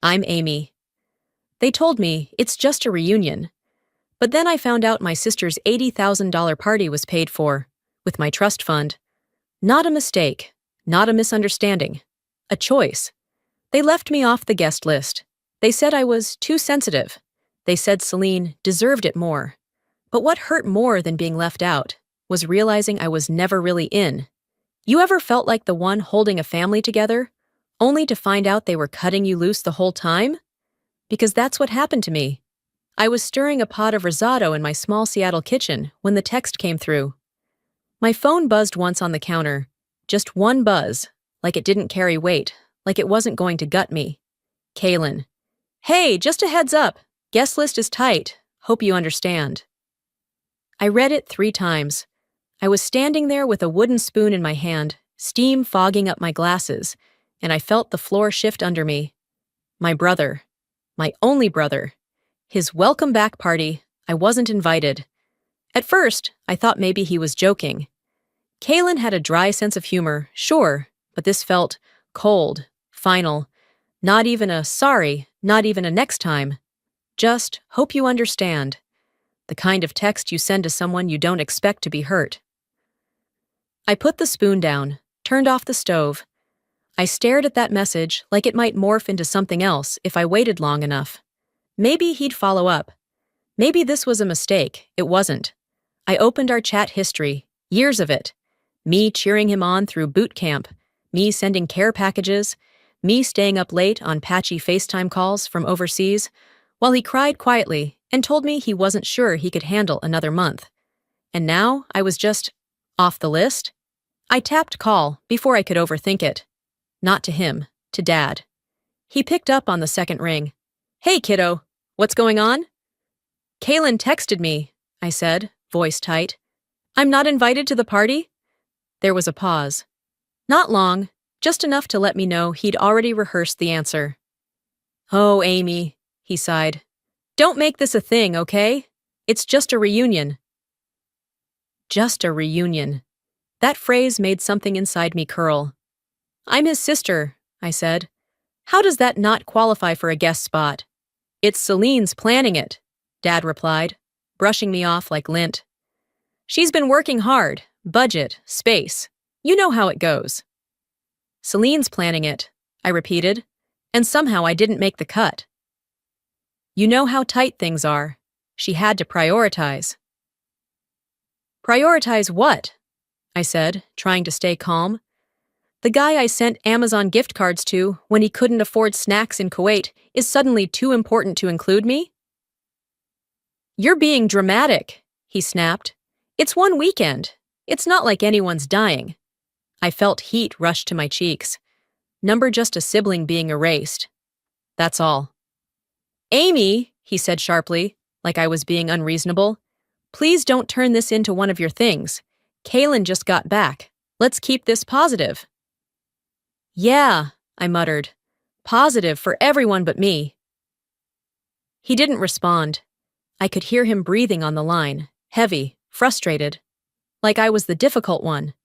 I'm Amy. They told me it's just a reunion. But then I found out my sister's $80,000 party was paid for, with my trust fund. Not a mistake, not a misunderstanding. A choice. They left me off the guest list. They said I was too sensitive. They said Celine deserved it more. But what hurt more than being left out was realizing I was never really in. You ever felt like the one holding a family together, only to find out they were cutting you loose the whole time? Because that's what happened to me. I was stirring a pot of risotto in my small Seattle kitchen when the text came through. My phone buzzed once on the counter. Just one buzz, like it didn't carry weight, like it wasn't going to gut me. Kaylin. Hey, just a heads up. Guest list is tight. Hope you understand. I read it 3 times. I was standing there with a wooden spoon in my hand, steam fogging up my glasses, and I felt the floor shift under me. My brother. My only brother. His welcome back party. I wasn't invited. At first, I thought maybe he was joking. Kaylin had a dry sense of humor, sure, but this felt cold, final. Not even a sorry, not even a next time. Just hope you understand. The kind of text you send to someone you don't expect to be hurt. I put the spoon down, turned off the stove. I stared at that message like it might morph into something else if I waited long enough. Maybe he'd follow up. Maybe this was a mistake. It wasn't. I opened our chat history, years of it. Me cheering him on through boot camp, me sending care packages, me staying up late on patchy FaceTime calls from overseas, while he cried quietly and told me he wasn't sure he could handle another month. And now I was just off the list. I tapped call before I could overthink it. Not to him, to Dad. He picked up on the second ring. Hey, kiddo, what's going on? Kaylin texted me, I said, voice tight. I'm not invited to the party? There was a pause. Not long, just enough to let me know he'd already rehearsed the answer. Oh, Amy, he sighed. Don't make this a thing, okay? It's just a reunion. Just a reunion. That phrase made something inside me curl. I'm his sister, I said. How does that not qualify for a guest spot? It's Celine's planning it, Dad replied, brushing me off like lint. She's been working hard, budget, space. You know how it goes. Celine's planning it, I repeated, and somehow I didn't make the cut. You know how tight things are. She had to prioritize. Prioritize what? I said, trying to stay calm. The guy I sent Amazon gift cards to when he couldn't afford snacks in Kuwait is suddenly too important to include me? You're being dramatic, he snapped. It's one weekend. It's not like anyone's dying. I felt heat rush to my cheeks. Number just a sibling being erased. That's all. Amy, he said sharply, like I was being unreasonable. Please don't turn this into one of your things. Kaylin just got back. Let's keep this positive. Yeah, I muttered. Positive for everyone but me. He didn't respond. I could hear him breathing on the line, heavy, frustrated, like I was the difficult one.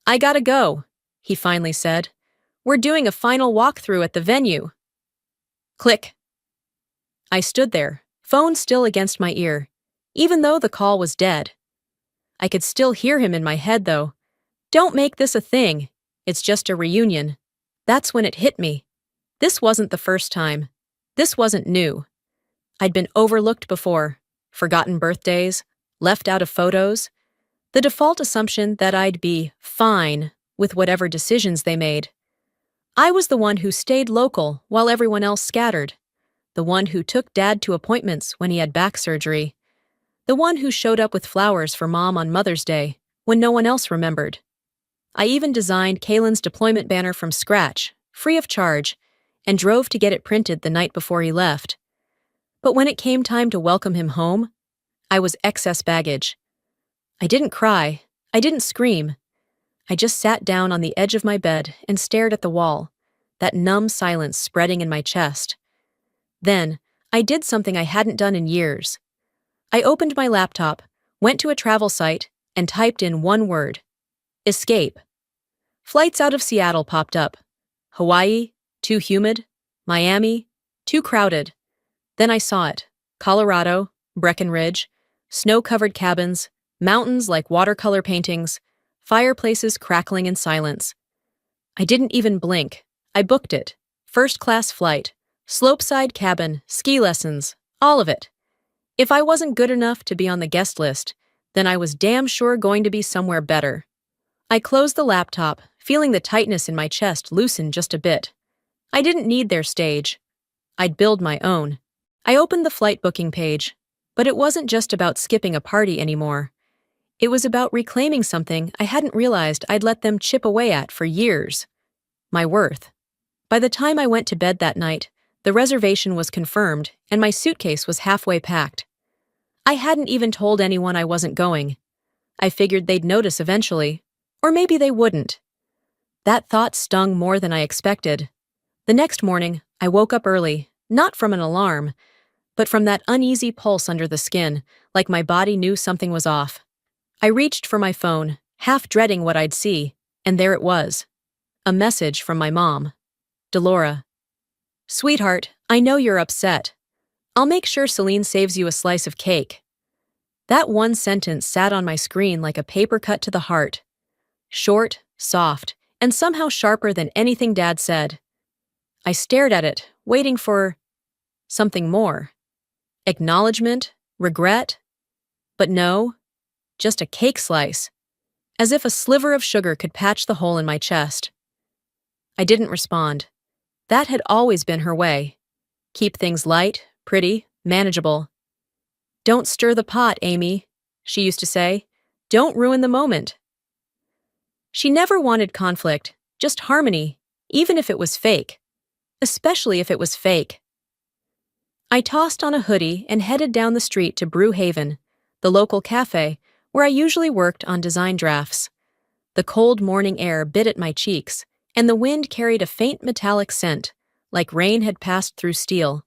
I gotta go, he finally said. We're doing a final walkthrough at the venue. Click. I stood there, phone still against my ear, even though the call was dead. I could still hear him in my head, though. Don't make this a thing. It's just a reunion. That's when it hit me. This wasn't the first time. This wasn't new. I'd been overlooked before, forgotten birthdays, left out of photos. The default assumption that I'd be fine with whatever decisions they made. I was the one who stayed local while everyone else scattered. The one who took Dad to appointments when he had back surgery. The one who showed up with flowers for Mom on Mother's Day when no one else remembered. I even designed Kaylin's deployment banner from scratch, free of charge, and drove to get it printed the night before he left. But when it came time to welcome him home, I was excess baggage. I didn't cry. I didn't scream. I just sat down on the edge of my bed and stared at the wall, that numb silence spreading in my chest. Then, I did something I hadn't done in years. I opened my laptop, went to a travel site, and typed in one word. Escape. Flights out of Seattle popped up. Hawaii? Too humid? Miami, too crowded. Then I saw it. Colorado, Breckenridge, snow-covered cabins, mountains like watercolor paintings, fireplaces crackling in silence. I didn't even blink. I booked it. First-class flight, slopeside cabin, ski lessons, all of it. If I wasn't good enough to be on the guest list, then I was damn sure going to be somewhere better. I closed the laptop, feeling the tightness in my chest loosen just a bit. I didn't need their stage. I'd build my own. I opened the flight booking page, but it wasn't just about skipping a party anymore. It was about reclaiming something I hadn't realized I'd let them chip away at for years. My worth. By the time I went to bed that night, the reservation was confirmed and my suitcase was halfway packed. I hadn't even told anyone I wasn't going. I figured they'd notice eventually, or maybe they wouldn't. That thought stung more than I expected. The next morning, I woke up early, not from an alarm, but from that uneasy pulse under the skin, like my body knew something was off. I reached for my phone, half dreading what I'd see, and there it was. A message from my mom. Delora. Sweetheart, I know you're upset. I'll make sure Celine saves you a slice of cake. That one sentence sat on my screen like a paper cut to the heart. Short, soft, and somehow sharper than anything Dad said. I stared at it, waiting for something more. Acknowledgement, regret. But no, just a cake slice, as if a sliver of sugar could patch the hole in my chest. I didn't respond. That had always been her way. Keep things light, pretty, manageable. Don't stir the pot, Amy, she used to say. Don't ruin the moment. She never wanted conflict, just harmony, even if it was fake. Especially if it was fake. I tossed on a hoodie and headed down the street to Brew Haven, the local cafe where I usually worked on design drafts. The cold morning air bit at my cheeks, and the wind carried a faint metallic scent, like rain had passed through steel.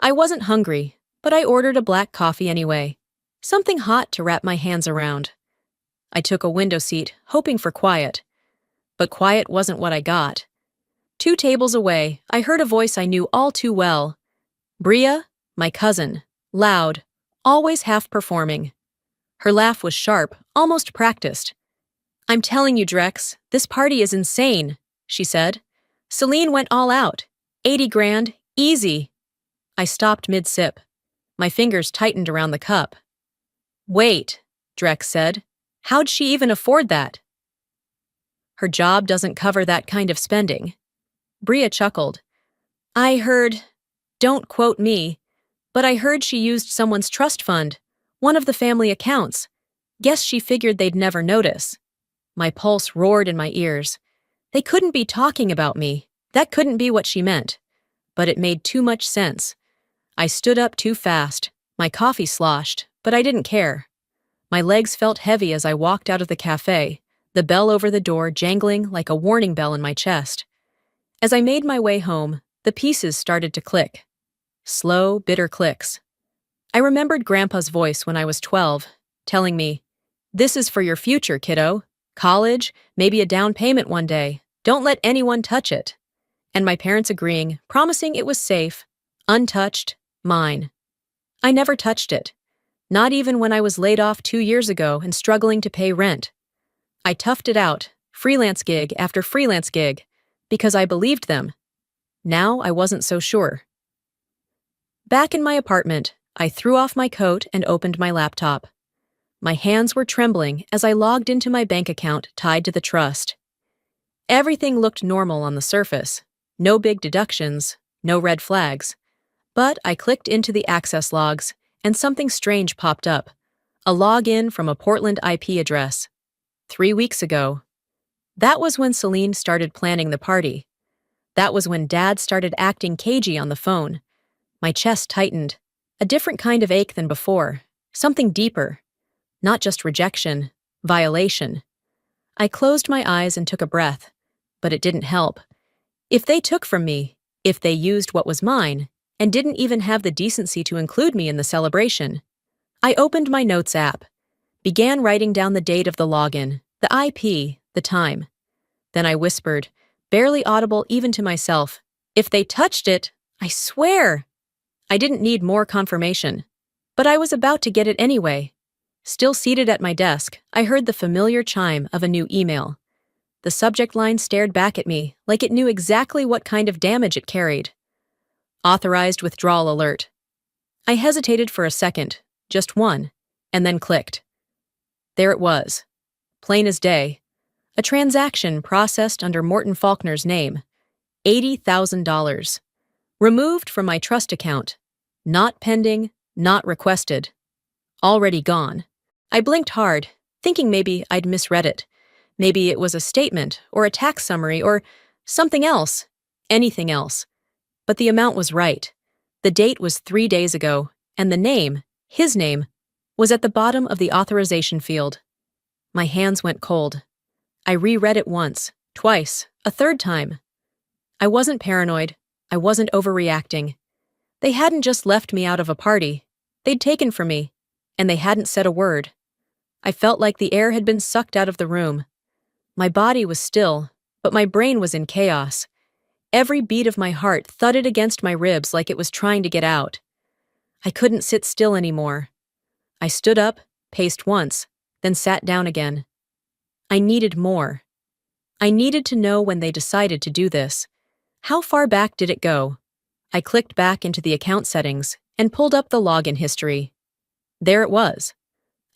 I wasn't hungry, but I ordered a black coffee anyway, something hot to wrap my hands around. I took a window seat, hoping for quiet. But quiet wasn't what I got. 2 tables away, I heard a voice I knew all too well. Bria, my cousin, loud, always half-performing. Her laugh was sharp, almost practiced. I'm telling you, Drex, this party is insane, she said. Celine went all out. 80 grand, easy. I stopped mid-sip. My fingers tightened around the cup. Wait, Drex said. How'd she even afford that? Her job doesn't cover that kind of spending. Bria chuckled. I heard, don't quote me, but I heard she used someone's trust fund, one of the family accounts. Guess she figured they'd never notice. My pulse roared in my ears. They couldn't be talking about me. That couldn't be what she meant. But it made too much sense. I stood up too fast. My coffee sloshed, but I didn't care. My legs felt heavy as I walked out of the cafe, the bell over the door jangling like a warning bell in my chest. As I made my way home, the pieces started to click. Slow, bitter clicks. I remembered Grandpa's voice when I was 12, telling me, "This is for your future, kiddo. College, maybe a down payment one day. Don't let anyone touch it." And my parents agreeing, promising it was safe, untouched, mine. I never touched it. Not even when I was laid off 2 years ago and struggling to pay rent. I toughed it out, freelance gig after freelance gig, because I believed them. Now I wasn't so sure. Back in my apartment, I threw off my coat and opened my laptop. My hands were trembling as I logged into my bank account tied to the trust. Everything looked normal on the surface. No big deductions, no red flags. But I clicked into the access logs, and something strange popped up. A login from a Portland IP address. 3 weeks ago. That was when Celine started planning the party. That was when Dad started acting cagey on the phone. My chest tightened. A different kind of ache than before. Something deeper. Not just rejection, violation. I closed my eyes and took a breath, but it didn't help. If they took from me, if they used what was mine, and didn't even have the decency to include me in the celebration, I opened my notes app, began writing down the date of the login, the IP, the time. Then I whispered, barely audible even to myself, If they touched it, I swear. I didn't need more confirmation. But I was about to get it anyway. Still seated at my desk, I heard the familiar chime of a new email. The subject line stared back at me like it knew exactly what kind of damage it carried. Authorized withdrawal alert. I hesitated for a second, just one, and then clicked. There it was. Plain as day. A transaction processed under Morton Faulkner's name. $80,000. Removed from my trust account. Not pending, not requested. Already gone. I blinked hard, thinking maybe I'd misread it. Maybe it was a statement, or a tax summary, or something else. Anything else. But the amount was right. The date was 3 days ago, and the name, his name, was at the bottom of the authorization field. My hands went cold. I reread it once, twice, a third time. I wasn't paranoid. I wasn't overreacting. They hadn't just left me out of a party. They'd taken from me, and they hadn't said a word. I felt like the air had been sucked out of the room. My body was still, but my brain was in chaos. Every beat of my heart thudded against my ribs like it was trying to get out. I couldn't sit still anymore. I stood up, paced once, then sat down again. I needed more. I needed to know when they decided to do this. How far back did it go? I clicked back into the account settings and pulled up the login history. There it was.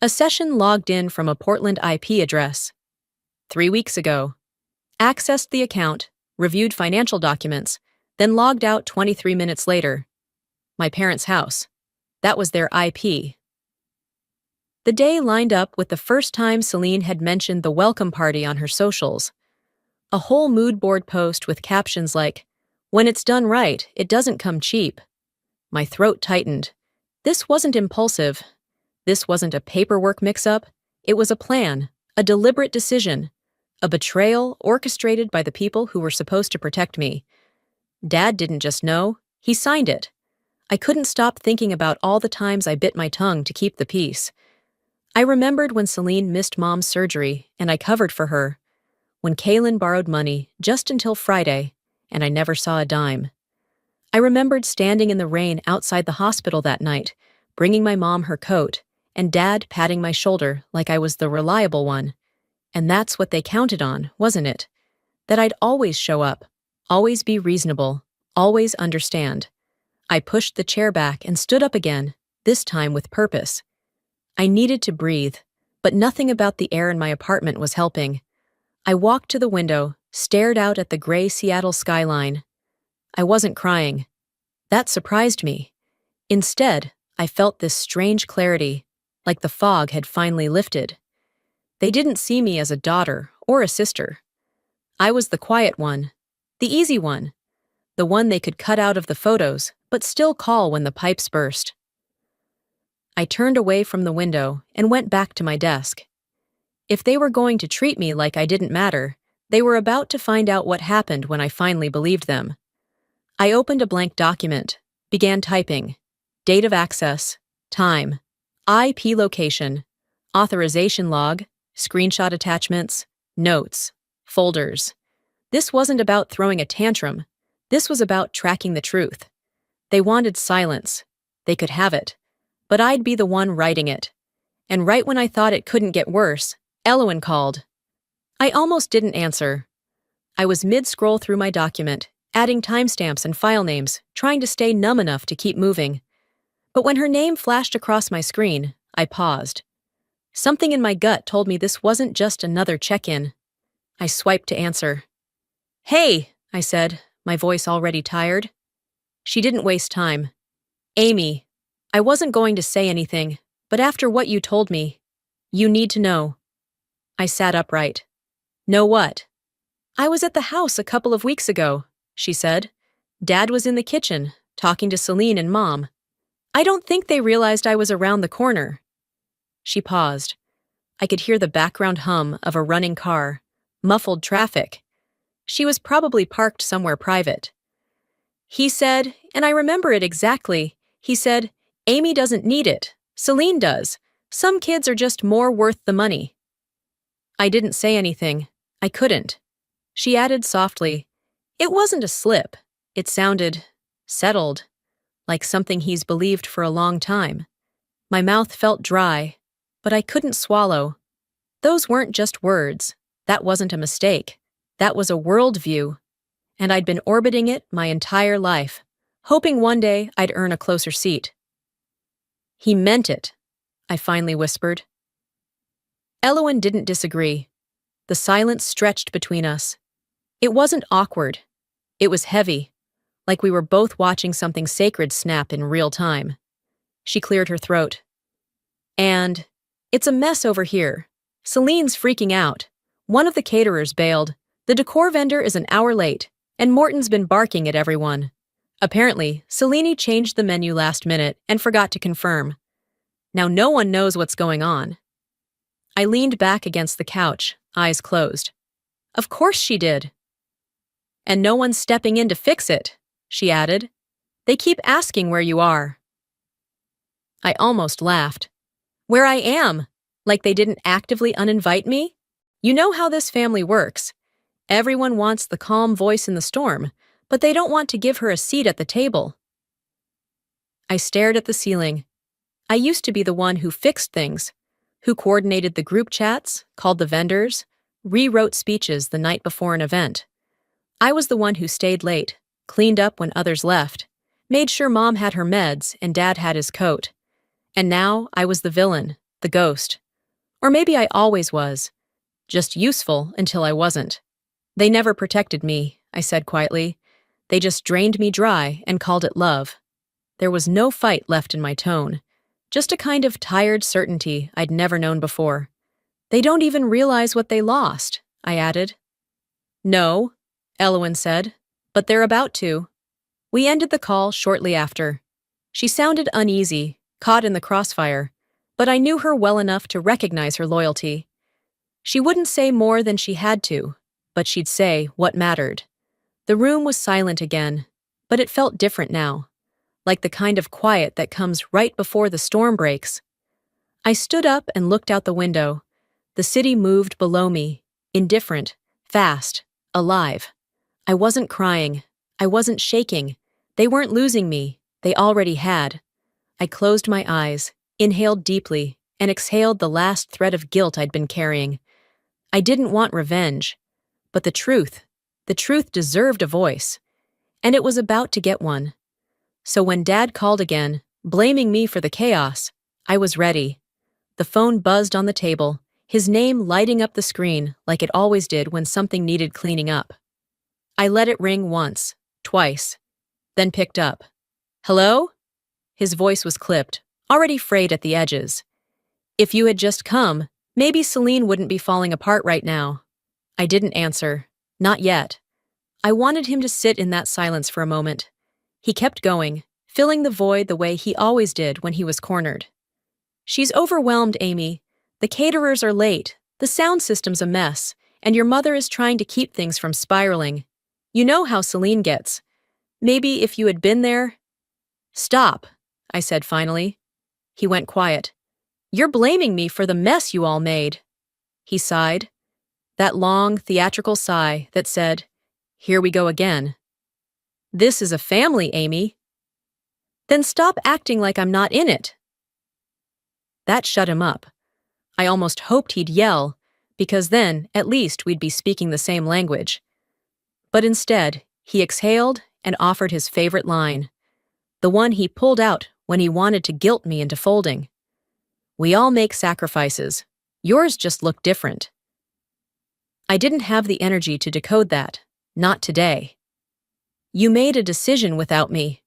A session logged in from a Portland IP address. 3 weeks ago. Accessed the account, reviewed financial documents, then logged out 23 minutes later. My parents' house. That was their IP. The day lined up with the first time Celine had mentioned the welcome party on her socials. A whole mood board post with captions like, "When it's done right, it doesn't come cheap." My throat tightened. This wasn't impulsive. This wasn't a paperwork mix-up. It was a plan, a deliberate decision, a betrayal orchestrated by the people who were supposed to protect me. Dad didn't just know, he signed it. I couldn't stop thinking about all the times I bit my tongue to keep the peace. I remembered when Celine missed Mom's surgery and I covered for her. When Kaylin borrowed money just until Friday and I never saw a dime. I remembered standing in the rain outside the hospital that night, bringing my mom her coat, and Dad patting my shoulder like I was the reliable one. And that's what they counted on, wasn't it? That I'd always show up, always be reasonable, always understand. I pushed the chair back and stood up again, this time with purpose. I needed to breathe, but nothing about the air in my apartment was helping. I walked to the window, stared out at the gray Seattle skyline. I wasn't crying. That surprised me. Instead, I felt this strange clarity, like the fog had finally lifted. They didn't see me as a daughter or a sister. I was the quiet one, the easy one, the one they could cut out of the photos, but still call when the pipes burst. I turned away from the window and went back to my desk. If they were going to treat me like I didn't matter, they were about to find out what happened when I finally believed them. I opened a blank document, began typing. Date of access, time, IP location, authorization log, screenshot attachments, notes, folders. This wasn't about throwing a tantrum. This was about tracking the truth. They wanted silence. They could have it. But I'd be the one writing it. And right when I thought it couldn't get worse, Elowen called. I almost didn't answer. I was mid-scroll through my document, adding timestamps and file names, trying to stay numb enough to keep moving. But when her name flashed across my screen, I paused. Something in my gut told me this wasn't just another check-in. I swiped to answer. "Hey," I said, my voice already tired. She didn't waste time. "Amy, I wasn't going to say anything, but after what you told me, you need to know." I sat upright. "Know what?" "I was at the house a couple of weeks ago," she said. "Dad was in the kitchen, talking to Celine and Mom. I don't think they realized I was around the corner." She paused. I could hear the background hum of a running car, muffled traffic. She was probably parked somewhere private. "He said, and I remember it exactly, he said, 'Amy doesn't need it. Celine does. Some kids are just more worth the money.'" I didn't say anything. I couldn't. She added softly, "It wasn't a slip. It sounded settled, like something he's believed for a long time. My mouth felt dry, but I couldn't swallow. Those weren't just words. That wasn't a mistake. That was a worldview, and I'd been orbiting it my entire life, hoping one day I'd earn a closer seat. He meant it, I finally whispered. Elowen didn't disagree. The silence stretched between us. It wasn't awkward. It was heavy, like we were both watching something sacred snap in real time. She cleared her throat. And it's a mess over here. Celine's freaking out. One of the caterers bailed. The decor vendor is an hour late, and Morton's been barking at everyone. Apparently, Selene changed the menu last minute and forgot to confirm. Now no one knows what's going on. I leaned back against the couch, eyes closed. Of course she did. And no one's stepping in to fix it, she added. They keep asking where you are. I almost laughed. Where I am, like they didn't actively uninvite me? You know how this family works. Everyone wants the calm voice in the storm, but they don't want to give her a seat at the table. I stared at the ceiling. I used to be the one who fixed things, who coordinated the group chats, called the vendors, rewrote speeches the night before an event. I was the one who stayed late, cleaned up when others left, made sure Mom had her meds and Dad had his coat. And now I was the villain, the ghost. Or maybe I always was, just useful until I wasn't. They never protected me, I said quietly. They just drained me dry and called it love. There was no fight left in my tone, just a kind of tired certainty I'd never known before. They don't even realize what they lost, I added. No, Elowen said, but they're about to. We ended the call shortly after. She sounded uneasy, caught in the crossfire, but I knew her well enough to recognize her loyalty. She wouldn't say more than she had to, but she'd say what mattered. The room was silent again, but it felt different now, like the kind of quiet that comes right before the storm breaks. I stood up and looked out the window. The city moved below me, indifferent, fast, alive. I wasn't crying. I wasn't shaking. They weren't losing me. They already had. I closed my eyes, inhaled deeply, and exhaled the last thread of guilt I'd been carrying. I didn't want revenge, but the truth deserved a voice, and it was about to get one. So when Dad called again, blaming me for the chaos, I was ready. The phone buzzed on the table, his name lighting up the screen like it always did when something needed cleaning up. I let it ring once, twice, then picked up. Hello? His voice was clipped, already frayed at the edges. If you had just come, maybe Selene wouldn't be falling apart right now. I didn't answer. Not yet. I wanted him to sit in that silence for a moment. He kept going, filling the void the way he always did when he was cornered. She's overwhelmed, Amy. The caterers are late, the sound system's a mess, and your mother is trying to keep things from spiraling. You know how Selene gets. Maybe if you had been there... Stop, I said finally. He went quiet. You're blaming me for the mess you all made. He sighed. That long, theatrical sigh that said, here we go again. This is a family, Amy. Then stop acting like I'm not in it. That shut him up. I almost hoped he'd yell, because then, at least, we'd be speaking the same language. But instead, he exhaled and offered his favorite line, the one he pulled out when he wanted to guilt me into folding. We all make sacrifices. Yours just look different. I didn't have the energy to decode that, not today. You made a decision without me.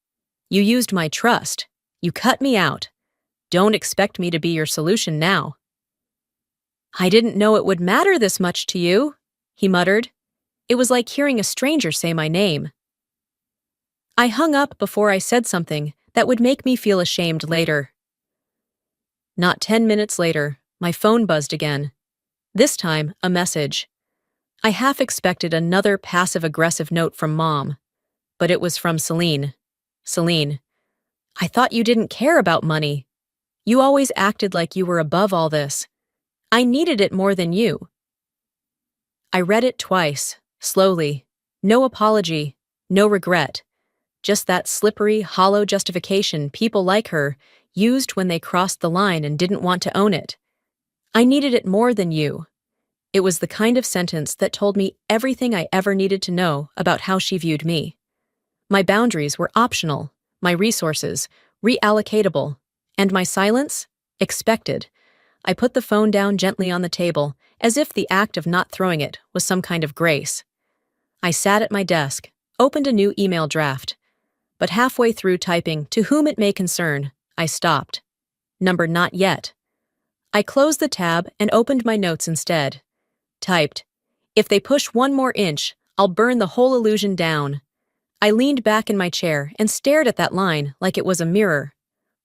You used my trust. You cut me out. Don't expect me to be your solution now. I didn't know it would matter this much to you, he muttered. It was like hearing a stranger say my name. I hung up before I said something that would make me feel ashamed later. Not 10 minutes later, my phone buzzed again. This time, a message. I half expected another passive-aggressive note from Mom, but it was from Selene. Selene, I thought you didn't care about money. You always acted like you were above all this. I needed it more than you. I read it twice, slowly. No apology, no regret, Just that slippery, hollow justification people like her used when they crossed the line and didn't want to own it. I needed it more than you. It was the kind of sentence that told me everything I ever needed to know about how she viewed me. My boundaries were optional, my resources reallocatable, and my silence expected. I put the phone down gently on the table, as if the act of not throwing it was some kind of grace. I sat at my desk, opened a new email draft, but halfway through typing "to whom it may concern," I stopped. Number not yet. I closed the tab and opened my notes instead. Typed, "If they push one more inch, I'll burn the whole illusion down." I leaned back in my chair and stared at that line like it was a mirror.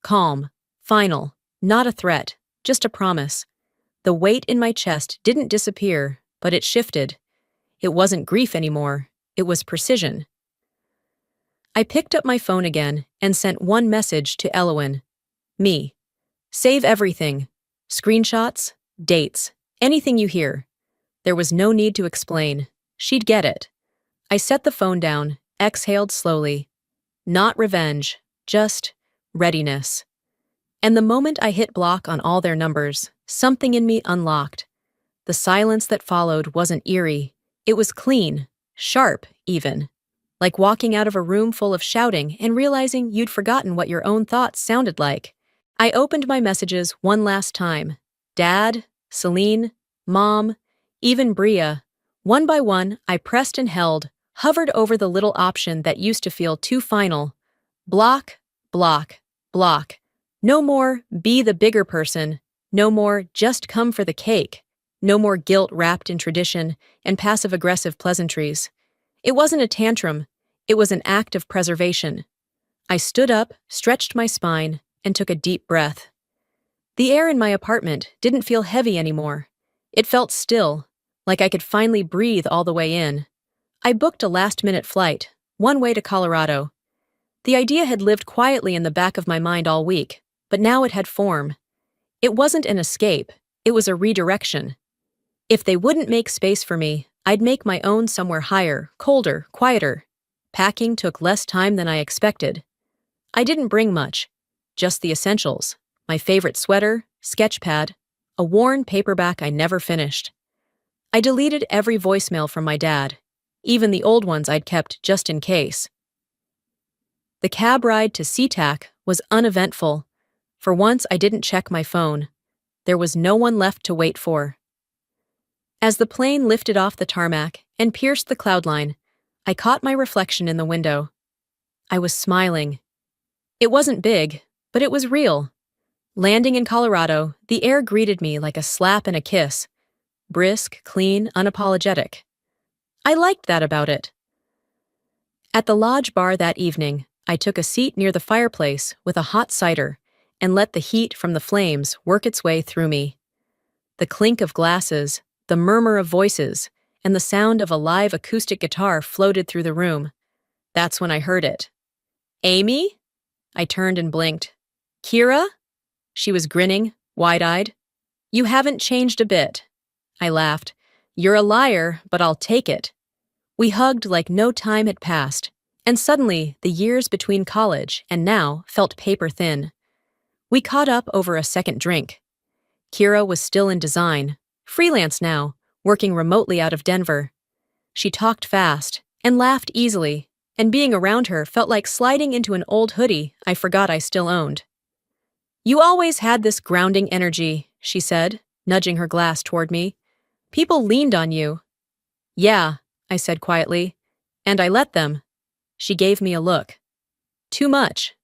Calm, final, not a threat, just a promise. The weight in my chest didn't disappear, but it shifted. It wasn't grief anymore, it was precision. I picked up my phone again and sent one message to Elowen. Me. Save everything. Screenshots, dates, anything you hear. There was no need to explain. She'd get it. I set the phone down, exhaled slowly. Not revenge, just readiness. And the moment I hit block on all their numbers, something in me unlocked. The silence that followed wasn't eerie. It was clean, sharp, even. Like walking out of a room full of shouting and realizing you'd forgotten what your own thoughts sounded like. I opened my messages one last time. Dad, Celine, Mom, even Bria. One by one, I pressed and held, hovered over the little option that used to feel too final. Block, block, block. No more be the bigger person. No more just come for the cake. No more guilt wrapped in tradition and passive-aggressive pleasantries. It wasn't a tantrum. It was an act of preservation. I stood up, stretched my spine, and took a deep breath. The air in my apartment didn't feel heavy anymore. It felt still, like I could finally breathe all the way in. I booked a last-minute flight, one way to Colorado. The idea had lived quietly in the back of my mind all week, but now it had form. It wasn't an escape, it was a redirection. If they wouldn't make space for me, I'd make my own somewhere higher, colder, quieter. Packing took less time than I expected. I didn't bring much, just the essentials, my favorite sweater, sketch pad, a worn paperback I never finished. I deleted every voicemail from my dad, even the old ones I'd kept just in case. The cab ride to SeaTac was uneventful. For once, I didn't check my phone. There was no one left to wait for. As the plane lifted off the tarmac and pierced the cloud line, I caught my reflection in the window. I was smiling. It wasn't big, but it was real. Landing in Colorado, the air greeted me like a slap and a kiss. Brisk, clean, unapologetic. I liked that about it. At the lodge bar that evening, I took a seat near the fireplace with a hot cider and let the heat from the flames work its way through me. The clink of glasses, the murmur of voices, and the sound of a live acoustic guitar floated through the room. That's when I heard it. "Amy?" I turned and blinked. "Kira?" She was grinning, wide-eyed. "You haven't changed a bit." I laughed. "You're a liar, but I'll take it." We hugged like no time had passed, and suddenly the years between college and now felt paper-thin. We caught up over a second drink. Kira was still in design, freelance now, working remotely out of Denver. She talked fast and laughed easily, and being around her felt like sliding into an old hoodie I forgot I still owned. "You always had this grounding energy," she said, nudging her glass toward me. "People leaned on you." "Yeah," I said quietly, "and I let them." She gave me a look. "Too much."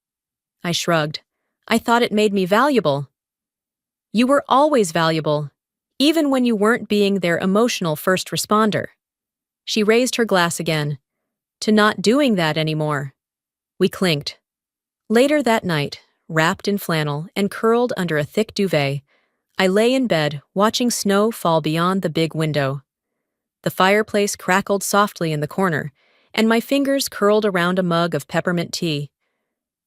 I shrugged. "I thought it made me valuable." "You were always valuable, even when you weren't being their emotional first responder." She raised her glass again. "To not doing that anymore." We clinked. Later that night, wrapped in flannel and curled under a thick duvet, I lay in bed watching snow fall beyond the big window. The fireplace crackled softly in the corner, and my fingers curled around a mug of peppermint tea.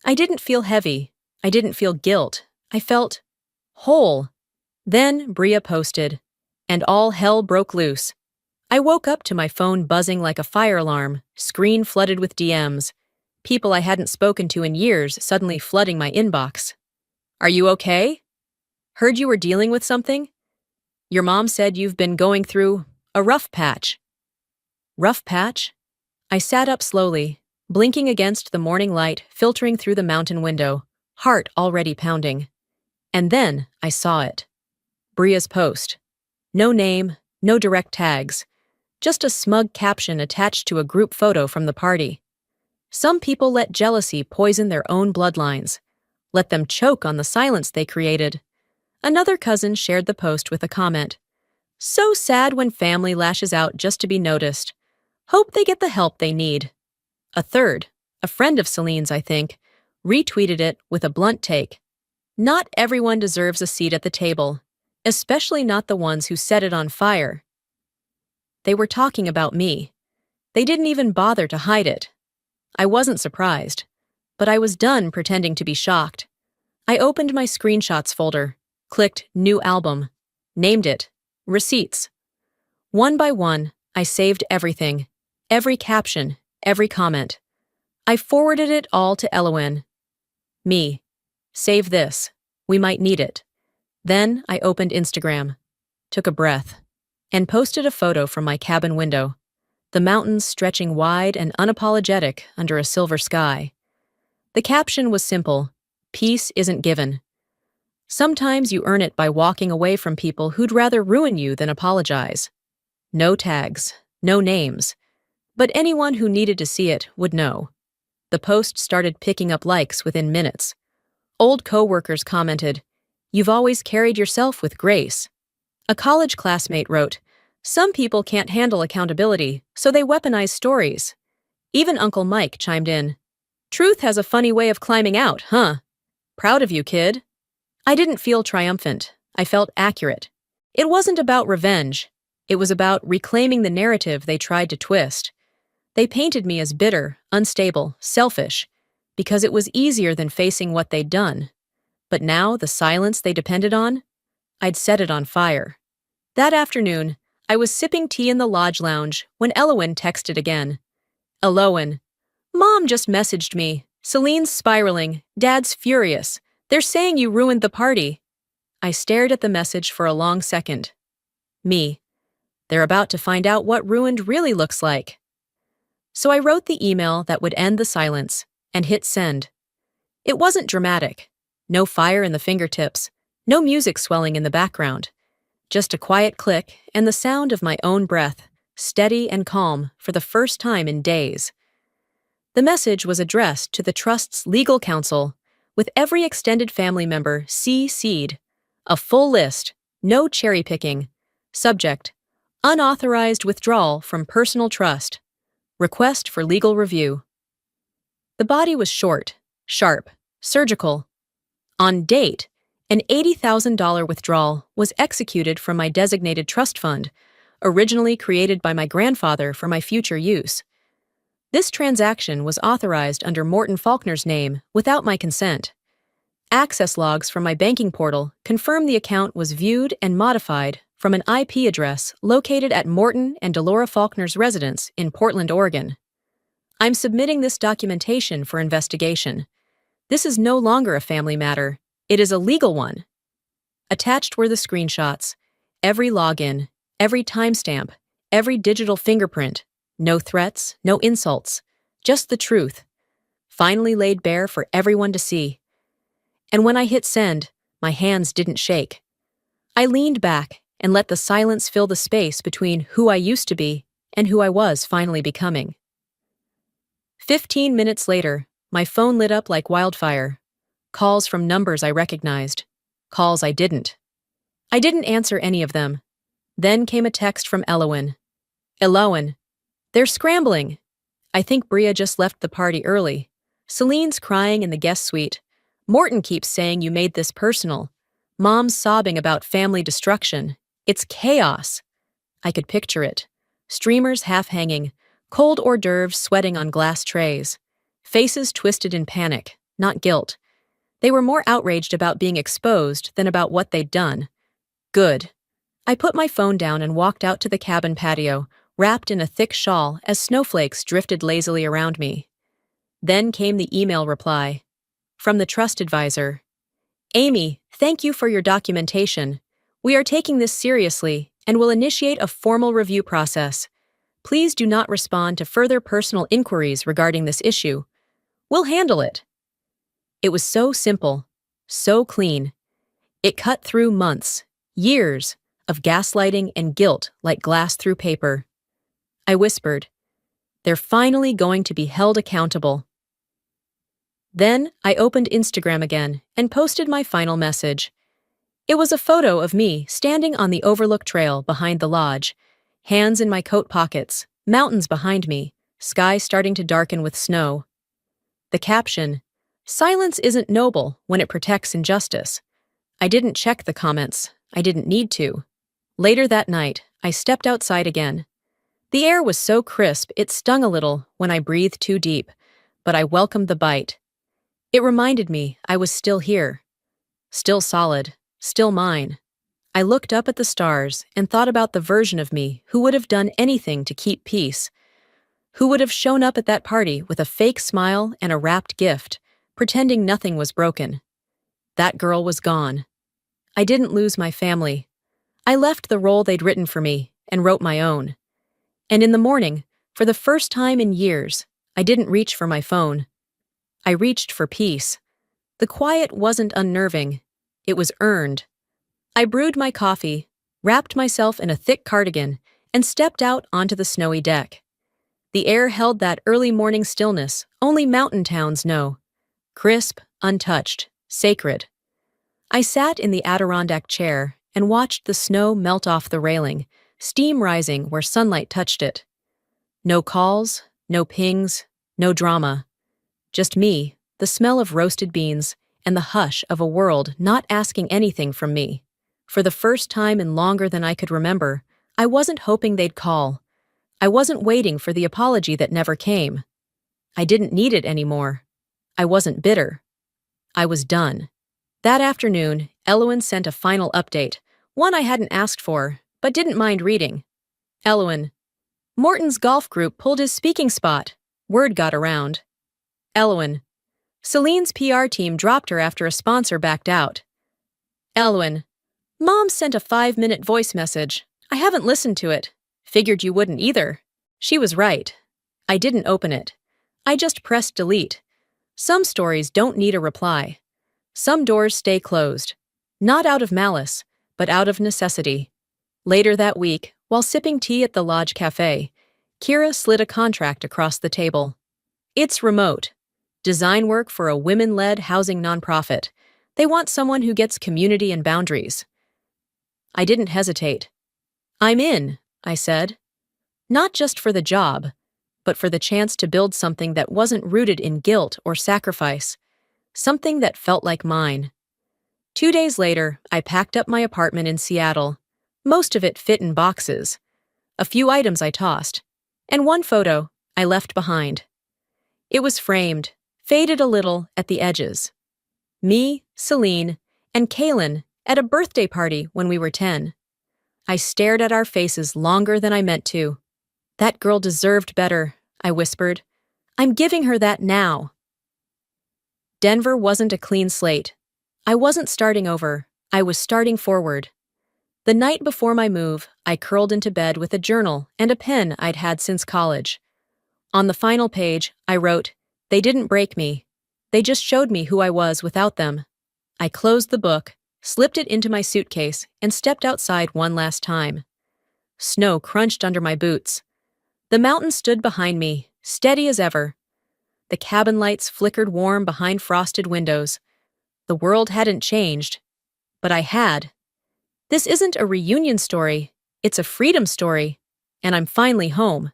I didn't feel heavy. I didn't feel guilt. I felt whole. Then Bria posted, and all hell broke loose. I woke up to my phone buzzing like a fire alarm, screen flooded with DMs. People I hadn't spoken to in years suddenly flooding my inbox. Are you okay? Heard you were dealing with something? Your mom said you've been going through a rough patch. Rough patch? I sat up slowly, blinking against the morning light filtering through the mountain window, heart already pounding. And then I saw it. Bria's post. No name, no direct tags. Just a smug caption attached to a group photo from the party. Some people let jealousy poison their own bloodlines. Let them choke on the silence they created. Another cousin shared the post with a comment. So sad when family lashes out just to be noticed. Hope they get the help they need. A third, a friend of Celine's I think, retweeted it with a blunt take. Not everyone deserves a seat at the table, especially not the ones who set it on fire. They were talking about me. They didn't even bother to hide it. I wasn't surprised, but I was done pretending to be shocked. I opened my screenshots folder, clicked New Album, named it Receipts. One by one, I saved everything, every caption, every comment. I forwarded it all to Elowen. Me. Save this. We might need it. Then I opened Instagram, took a breath, and posted a photo from my cabin window, the mountains stretching wide and unapologetic under a silver sky. The caption was simple: peace isn't given. Sometimes you earn it by walking away from people who'd rather ruin you than apologize. No tags, no names, but anyone who needed to see it would know. The post started picking up likes within minutes. Old co-workers commented, "You've always carried yourself with grace." A college classmate wrote, "Some people can't handle accountability, so they weaponize stories." Even Uncle Mike chimed in, "Truth has a funny way of climbing out, huh? Proud of you, kid." I didn't feel triumphant. I felt accurate. It wasn't about revenge. It was about reclaiming the narrative they tried to twist. They painted me as bitter, unstable, selfish, because it was easier than facing what they'd done. But now, the silence they depended on, I'd set it on fire. That afternoon, I was sipping tea in the lodge lounge when Elowen texted again. Elowen, Mom just messaged me. Celine's spiraling. Dad's furious. They're saying you ruined the party. I stared at the message for a long second. Me. They're about to find out what ruined really looks like. So I wrote the email that would end the silence and hit send. It wasn't dramatic. No fire in the fingertips. No music swelling in the background. Just a quiet click and the sound of my own breath, steady and calm for the first time in days. The message was addressed to the Trust's legal counsel, with every extended family member CC'd. A full list, no cherry-picking. Subject: unauthorized withdrawal from personal trust. Request for legal review. The body was short, sharp, surgical. On date, an $80,000 withdrawal was executed from my designated trust fund, originally created by my grandfather for my future use. This transaction was authorized under Morton Faulkner's name without my consent. Access logs from my banking portal confirm the account was viewed and modified from an IP address located at Morton and Delora Faulkner's residence in Portland, Oregon. I'm submitting this documentation for investigation. This is no longer a family matter. It is a legal one. Attached were the screenshots, every login, every timestamp, every digital fingerprint. No threats, no insults, just the truth, finally laid bare for everyone to see. And when I hit send, my hands didn't shake. I leaned back and let the silence fill the space between who I used to be and who I was finally becoming. 15 minutes later, my phone lit up like wildfire. Calls from numbers I recognized, calls I didn't. I didn't answer any of them. Then came a text from Elowen. Elowen, they're scrambling. I think Bria just left the party early. Celine's crying in the guest suite. Morton keeps saying you made this personal. Mom's sobbing about family destruction. It's chaos. I could picture it. Streamers half hanging, cold hors d'oeuvres sweating on glass trays. Faces twisted in panic, not guilt. They were more outraged about being exposed than about what they'd done. Good. I put my phone down and walked out to the cabin patio, wrapped in a thick shawl as snowflakes drifted lazily around me. Then came the email reply from the trust advisor. Amy, thank you for your documentation. We are taking this seriously and will initiate a formal review process. Please do not respond to further personal inquiries regarding this issue. We'll handle it. It was so simple, so clean. It cut through months, years of gaslighting and guilt like glass through paper. I whispered, they're finally going to be held accountable. Then I opened Instagram again and posted my final message. It was a photo of me standing on the Overlook Trail behind the lodge, hands in my coat pockets, mountains behind me, sky starting to darken with snow. The caption, "Silence isn't noble when it protects injustice." I didn't check the comments. I didn't need to. Later that night, I stepped outside again. The air was so crisp it stung a little when I breathed too deep, but I welcomed the bite. It reminded me I was still here. Still solid. Still mine. I looked up at the stars and thought about the version of me who would have done anything to keep peace, who would have shown up at that party with a fake smile and a wrapped gift, pretending nothing was broken. That girl was gone. I didn't lose my family. I left the role they'd written for me and wrote my own. And in the morning, for the first time in years, I didn't reach for my phone. I reached for peace. The quiet wasn't unnerving. It was earned. I brewed my coffee, wrapped myself in a thick cardigan, and stepped out onto the snowy deck. The air held that early morning stillness only mountain towns know. Crisp, untouched, sacred. I sat in the Adirondack chair and watched the snow melt off the railing, steam rising where sunlight touched it. No calls, no pings, no drama. Just me, the smell of roasted beans, and the hush of a world not asking anything from me. For the first time in longer than I could remember, I wasn't hoping they'd call. I wasn't waiting for the apology that never came. I didn't need it anymore. I wasn't bitter. I was done. That afternoon, Elowen sent a final update, one I hadn't asked for, but didn't mind reading. Elowen, Morton's golf group pulled his speaking spot. Word got around. Elowen, Celine's PR team dropped her after a sponsor backed out. Elowen, Mom sent a 5-minute voice message. I haven't listened to it. Figured you wouldn't either. She was right. I didn't open it. I just pressed delete. Some stories don't need a reply. Some doors stay closed. Not out of malice, but out of necessity. Later that week, while sipping tea at the Lodge Cafe, Kira slid a contract across the table. It's remote. Design work for a women-led housing nonprofit. They want someone who gets community and boundaries. I didn't hesitate. I'm in, I said. Not just for the job, but for the chance to build something that wasn't rooted in guilt or sacrifice. Something that felt like mine. 2 days later, I packed up my apartment in Seattle. Most of it fit in boxes. A few items I tossed. And one photo I left behind. It was framed, faded a little at the edges. Me, Celine, and Kaylin at a birthday party when we were 10. I stared at our faces longer than I meant to. That girl deserved better, I whispered. I'm giving her that now. Denver wasn't a clean slate. I wasn't starting over. I was starting forward. The night before my move, I curled into bed with a journal and a pen I'd had since college. On the final page, I wrote, "They didn't break me. They just showed me who I was without them." I closed the book, slipped it into my suitcase, and stepped outside one last time. Snow crunched under my boots. The mountain stood behind me, steady as ever. The cabin lights flickered warm behind frosted windows. The world hadn't changed, but I had. This isn't a reunion story, it's a freedom story, and I'm finally home.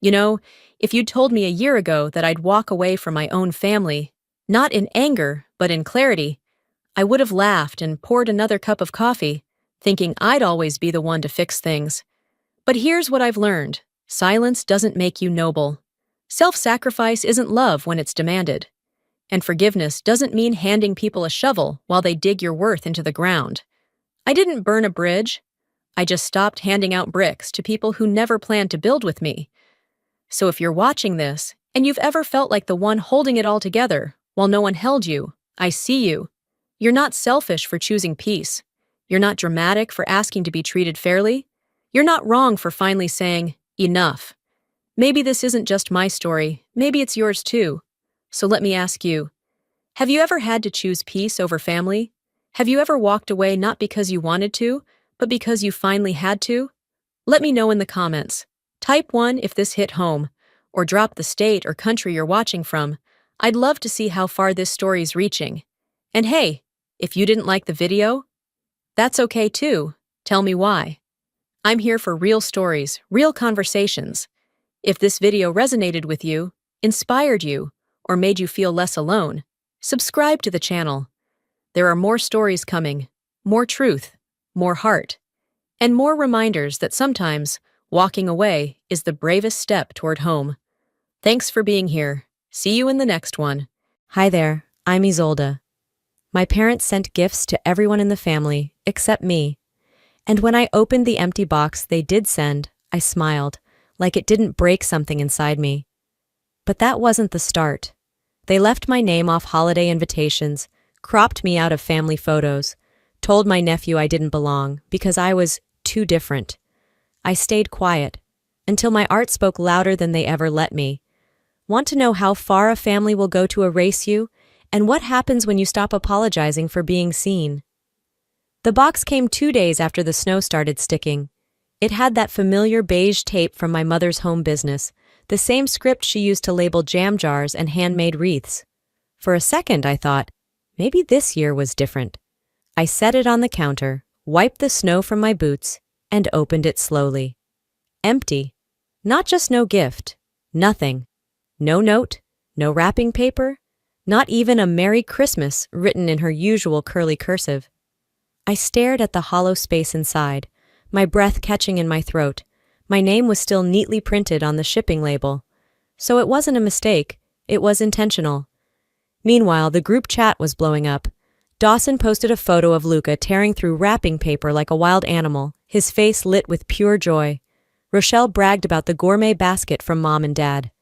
You know, if you'd told me a year ago that I'd walk away from my own family, not in anger, but in clarity, I would have laughed and poured another cup of coffee, thinking I'd always be the one to fix things. But here's what I've learned. Silence doesn't make you noble. Self-sacrifice isn't love when it's demanded. And forgiveness doesn't mean handing people a shovel while they dig your worth into the ground. I didn't burn a bridge. I just stopped handing out bricks to people who never planned to build with me. So if you're watching this And you've ever felt like the one holding it all together while no one held you. I see you. You're not selfish for choosing peace. You're not dramatic for asking to be treated fairly. You're not wrong for finally saying, enough. Maybe this isn't just my story, maybe it's yours too. So let me ask you, have you ever had to choose peace over family? Have you ever walked away not because you wanted to, but because you finally had to? Let me know in the comments. Type 1 if this hit home, or drop the state or country you're watching from. I'd love to see how far this story's reaching. And hey, if you didn't like the video, that's okay too. Tell me why. I'm here for real stories, real conversations. If this video resonated with you, inspired you, or made you feel less alone, subscribe to the channel. There are more stories coming, more truth, more heart, and more reminders that sometimes walking away is the bravest step toward home. Thanks for being here. See you in the next one. Hi there, I'm Isolde. My parents sent gifts to everyone in the family, except me. And when I opened the empty box they did send, I smiled, like it didn't break something inside me. But that wasn't the start. They left my name off holiday invitations, cropped me out of family photos, told my nephew I didn't belong because I was too different. I stayed quiet, until my art spoke louder than they ever let me. Want to know how far a family will go to erase you, and what happens when you stop apologizing for being seen? The box came 2 days after the snow started sticking. It had that familiar beige tape from my mother's home business, the same script she used to label jam jars and handmade wreaths. For a second, I thought, maybe this year was different. I set it on the counter, wiped the snow from my boots, and opened it slowly. Empty. Not just no gift. Nothing. No note, no wrapping paper, not even a Merry Christmas written in her usual curly cursive. I stared at the hollow space inside, my breath catching in my throat. My name was still neatly printed on the shipping label. So it wasn't a mistake, it was intentional. Meanwhile, the group chat was blowing up. Dawson posted a photo of Luca tearing through wrapping paper like a wild animal, his face lit with pure joy. Rochelle bragged about the gourmet basket from Mom and Dad.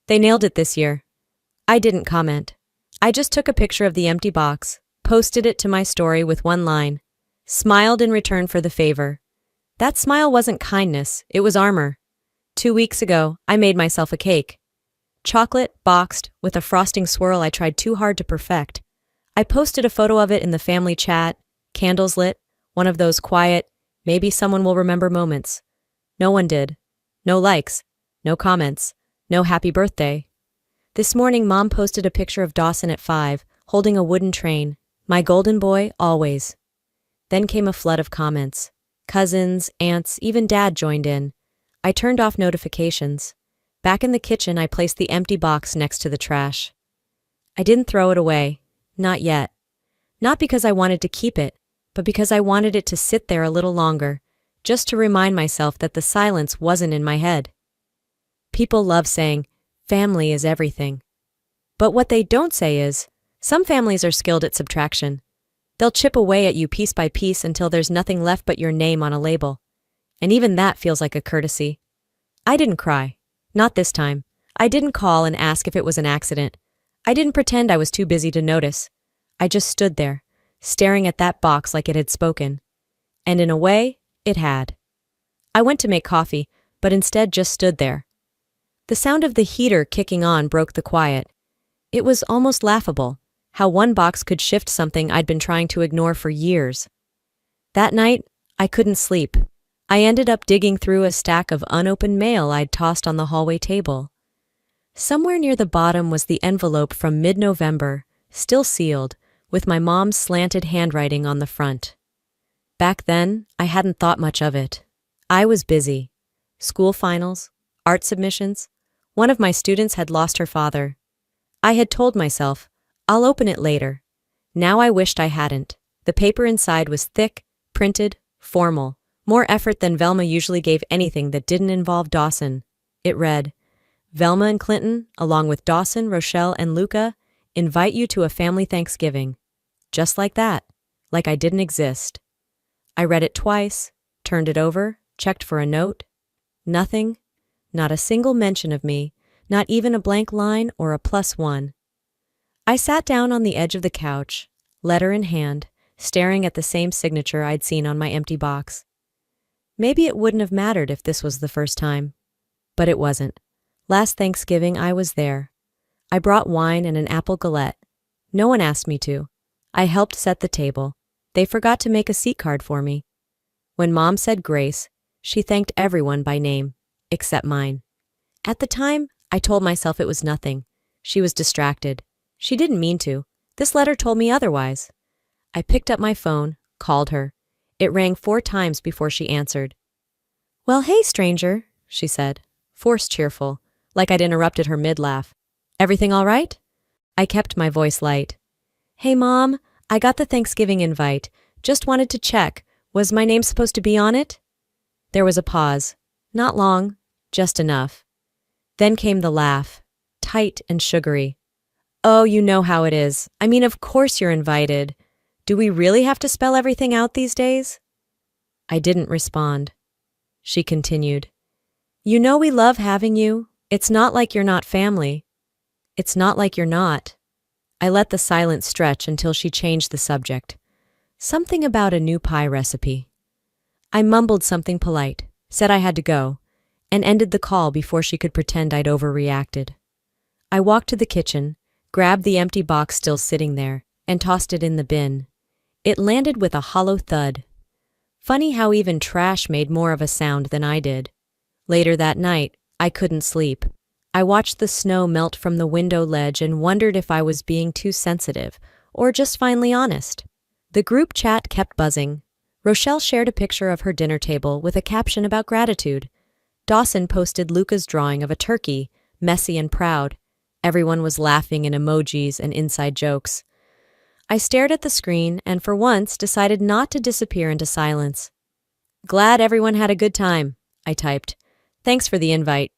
They nailed it this year. I didn't comment. I just took a picture of the empty box, posted it to my story with one line, smiled in return for the favor. That smile wasn't kindness, it was armor. 2 weeks ago, I made myself a cake. Chocolate, boxed, with a frosting swirl I tried too hard to perfect. I posted a photo of it in the family chat, candles lit, one of those quiet, maybe someone will remember moments. No one did. No likes, no comments, no happy birthday. This morning, Mom posted a picture of Dawson at 5, holding a wooden train. My golden boy, always. Then came a flood of comments. Cousins, aunts, even Dad joined in. I turned off notifications. Back in the kitchen, I placed the empty box next to the trash. I didn't throw it away. Not yet. Not because I wanted to keep it, but because I wanted it to sit there a little longer, just to remind myself that the silence wasn't in my head. People love saying, family is everything. But what they don't say is, some families are skilled at subtraction. They'll chip away at you piece by piece until there's nothing left but your name on a label. And even that feels like a courtesy. I didn't cry. Not this time. I didn't call and ask if it was an accident. I didn't pretend I was too busy to notice. I just stood there, staring at that box like it had spoken. And in a way, it had. I went to make coffee, but instead just stood there. The sound of the heater kicking on broke the quiet. It was almost laughable, how one box could shift something I'd been trying to ignore for years. That night, I couldn't sleep. I ended up digging through a stack of unopened mail I'd tossed on the hallway table. Somewhere near the bottom was the envelope from mid-November, still sealed, with my mom's slanted handwriting on the front. Back then, I hadn't thought much of it. I was busy. School finals, art submissions. One of my students had lost her father. I had told myself, I'll open it later. Now I wished I hadn't. The paper inside was thick, printed, formal. More effort than Velma usually gave anything that didn't involve Dawson. It read, Velma and Clinton, along with Dawson, Rochelle, and Luca, invite you to a family Thanksgiving. Just like that. Like I didn't exist. I read it twice, turned it over, checked for a note. Nothing. Not a single mention of me. Not even a blank line or a +1. I sat down on the edge of the couch, letter in hand, staring at the same signature I'd seen on my empty box. Maybe it wouldn't have mattered if this was the first time. But it wasn't. Last Thanksgiving, I was there. I brought wine and an apple galette. No one asked me to. I helped set the table. They forgot to make a seat card for me. When Mom said grace, she thanked everyone by name, except mine. At the time, I told myself it was nothing. She was distracted. She didn't mean to. This letter told me otherwise. I picked up my phone, called her. It rang 4 times before she answered. "Well, hey, stranger," she said, forced cheerful, like I'd interrupted her mid-laugh. "Everything all right?" I kept my voice light. "Hey, Mom, I got the Thanksgiving invite. Just wanted to check. Was my name supposed to be on it?" There was a pause. Not long, just enough. Then came the laugh, tight and sugary. "Oh, you know how it is. I mean, of course you're invited. Do we really have to spell everything out these days?" I didn't respond. She continued. "You know we love having you. It's not like you're not family. It's not like you're not." I let the silence stretch until she changed the subject. Something about a new pie recipe. I mumbled something polite, said I had to go, and ended the call before she could pretend I'd overreacted. I walked to the kitchen, grabbed the empty box still sitting there, and tossed it in the bin. It landed with a hollow thud. Funny how even trash made more of a sound than I did. Later that night, I couldn't sleep. I watched the snow melt from the window ledge and wondered if I was being too sensitive, or just finally honest. The group chat kept buzzing. Rochelle shared a picture of her dinner table with a caption about gratitude. Dawson posted Luca's drawing of a turkey, messy and proud. Everyone was laughing in emojis and inside jokes. I stared at the screen and for once decided not to disappear into silence. "Glad everyone had a good time," I typed. "Thanks for the invite,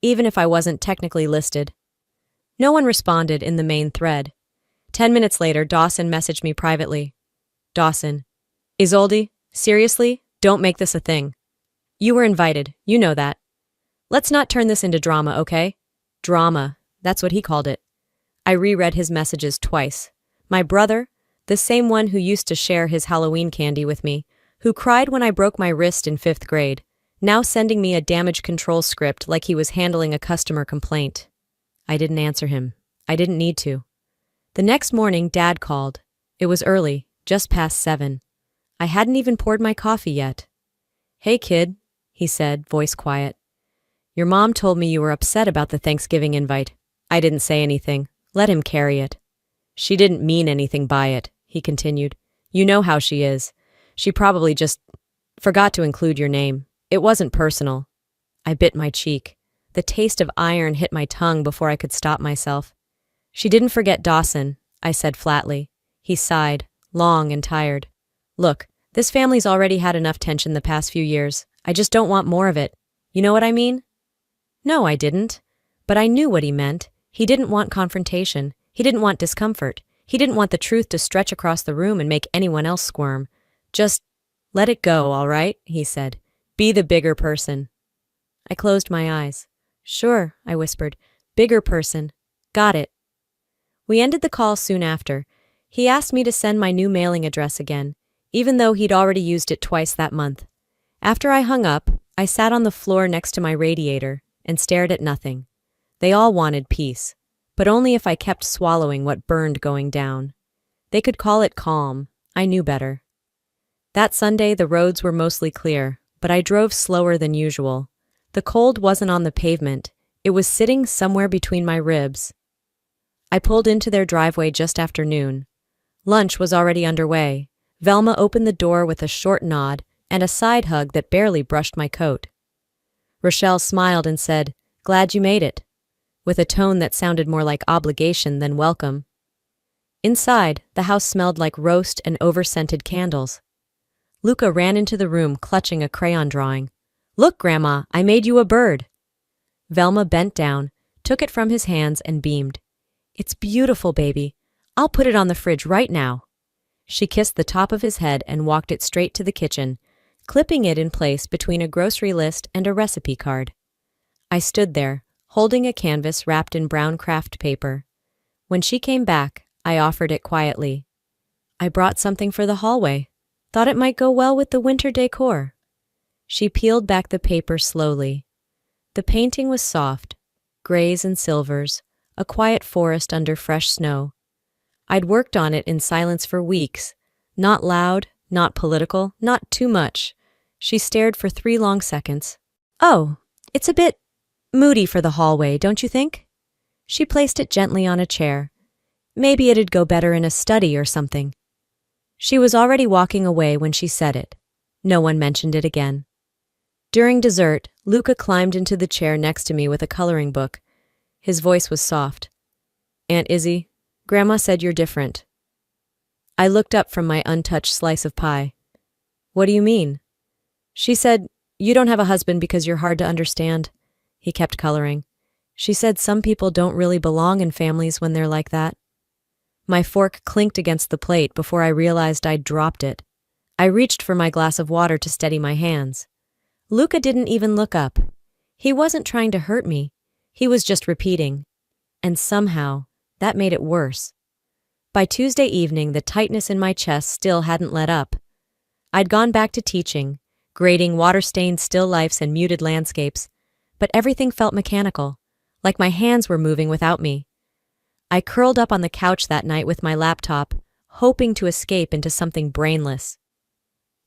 even if I wasn't technically listed." No one responded in the main thread. 10 minutes later, Dawson messaged me privately. "Dawson, Isolde, seriously, don't make this a thing. You were invited, you know that. Let's not turn this into drama, okay?" Drama, that's what he called it. I reread his messages twice. My brother, the same one who used to share his Halloween candy with me, who cried when I broke my wrist in 5th grade, now sending me a damage control script like he was handling a customer complaint. I didn't answer him. I didn't need to. The next morning, Dad called. It was early, just past 7. I hadn't even poured my coffee yet. "Hey, kid," he said, voice quiet. "Your mom told me you were upset about the Thanksgiving invite." I didn't say anything. Let him carry it. "She didn't mean anything by it," he continued. "You know how she is. She probably just forgot to include your name. It wasn't personal." I bit my cheek. The taste of iron hit my tongue before I could stop myself. "She didn't forget Dawson," I said flatly. He sighed, long and tired. "Look, this family's already had enough tension the past few years. I just don't want more of it. You know what I mean?" No, I didn't. But I knew what he meant. He didn't want confrontation. He didn't want discomfort. He didn't want the truth to stretch across the room and make anyone else squirm. "Just let it go, all right?" he said. "Be the bigger person." I closed my eyes. "Sure," I whispered. "Bigger person. Got it." We ended the call soon after. He asked me to send my new mailing address again, even though he'd already used it twice that month. After I hung up, I sat on the floor next to my radiator and stared at nothing. They all wanted peace, but only if I kept swallowing what burned going down. They could call it calm. I knew better. That Sunday, the roads were mostly clear, but I drove slower than usual. The cold wasn't on the pavement. It was sitting somewhere between my ribs. I pulled into their driveway just after noon. Lunch was already underway. Velma opened the door with a short nod and a side hug that barely brushed my coat. Rochelle smiled and said, "Glad you made it," with a tone that sounded more like obligation than welcome. Inside, the house smelled like roast and over-scented candles. Luca ran into the room clutching a crayon drawing. "Look, Grandma, I made you a bird." Velma bent down, took it from his hands and beamed. "It's beautiful, baby. I'll put it on the fridge right now." She kissed the top of his head and walked it straight to the kitchen, clipping it in place between a grocery list and a recipe card. I stood there, holding a canvas wrapped in brown craft paper. When she came back, I offered it quietly. I brought something for the hallway. Thought it might go well with the winter decor. She peeled back the paper slowly. The painting was soft, grays and silvers, a quiet forest under fresh snow. I'd worked on it in silence for weeks, not loud, not political, not too much. She stared for 3 long seconds. "Oh, it's a bit moody for the hallway, don't you think?" She placed it gently on a chair. "Maybe it'd go better in a study or something." She was already walking away when she said it. No one mentioned it again. During dessert, Luca climbed into the chair next to me with a coloring book. His voice was soft. "Aunt Izzy, Grandma said you're different." I looked up from my untouched slice of pie. "What do you mean?" "She said, you don't have a husband because you're hard to understand." He kept coloring. "She said some people don't really belong in families when they're like that." My fork clinked against the plate before I realized I'd dropped it. I reached for my glass of water to steady my hands. Luca didn't even look up. He wasn't trying to hurt me. He was just repeating. And somehow, that made it worse. By Tuesday evening, the tightness in my chest still hadn't let up. I'd gone back to teaching, grading water-stained still lifes and muted landscapes, but everything felt mechanical, like my hands were moving without me. I curled up on the couch that night with my laptop, hoping to escape into something brainless.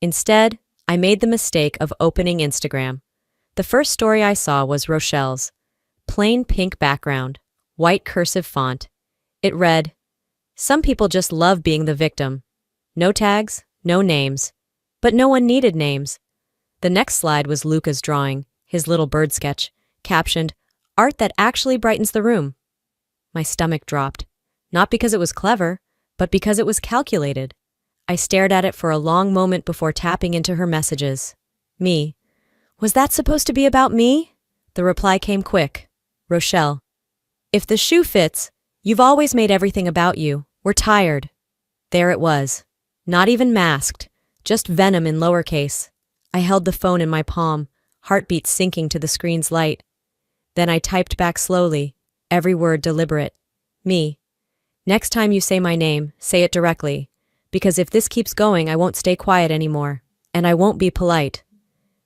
Instead, I made the mistake of opening Instagram. The first story I saw was Rochelle's. Plain pink background, white cursive font. It read, "Some people just love being the victim. No tags, no names." But no one needed names. The next slide was Luca's drawing, his little bird sketch, captioned, "Art that actually brightens the room." My stomach dropped, not because it was clever, but because it was calculated. I stared at it for a long moment before tapping into her messages. Me. "Was that supposed to be about me?" The reply came quick. "Rochelle, if the shoe fits, you've always made everything about you. We're tired." There it was. Not even masked, just venom in lowercase. I held the phone in my palm, heartbeat sinking to the screen's light. Then I typed back slowly, every word deliberate. "Me. Next time you say my name, say it directly. Because if this keeps going, I won't stay quiet anymore. And I won't be polite."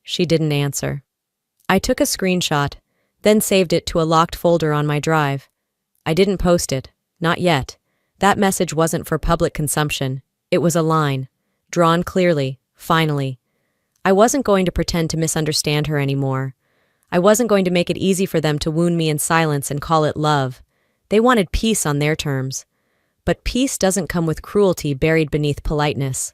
She didn't answer. I took a screenshot, then saved it to a locked folder on my drive. I didn't post it. Not yet. That message wasn't for public consumption. It was a line. Drawn clearly. Finally. I wasn't going to pretend to misunderstand her anymore. I wasn't going to make it easy for them to wound me in silence and call it love. They wanted peace on their terms. But peace doesn't come with cruelty buried beneath politeness.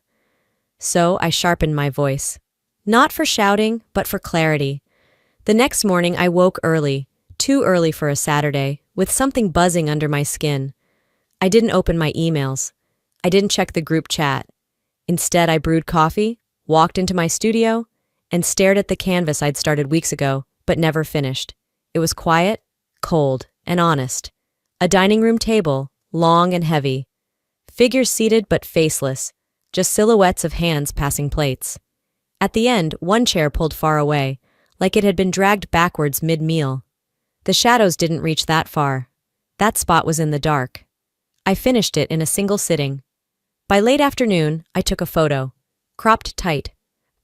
So I sharpened my voice. Not for shouting, but for clarity. The next morning I woke early, too early for a Saturday, with something buzzing under my skin. I didn't open my emails. I didn't check the group chat. Instead, I brewed coffee, walked into my studio, and stared at the canvas I'd started weeks ago, but never finished. It was quiet, cold, and honest. A dining room table, long and heavy. Figures seated but faceless, just silhouettes of hands passing plates. At the end, one chair pulled far away, like it had been dragged backwards mid-meal. The shadows didn't reach that far. That spot was in the dark. I finished it in a single sitting. By late afternoon, I took a photo, cropped tight,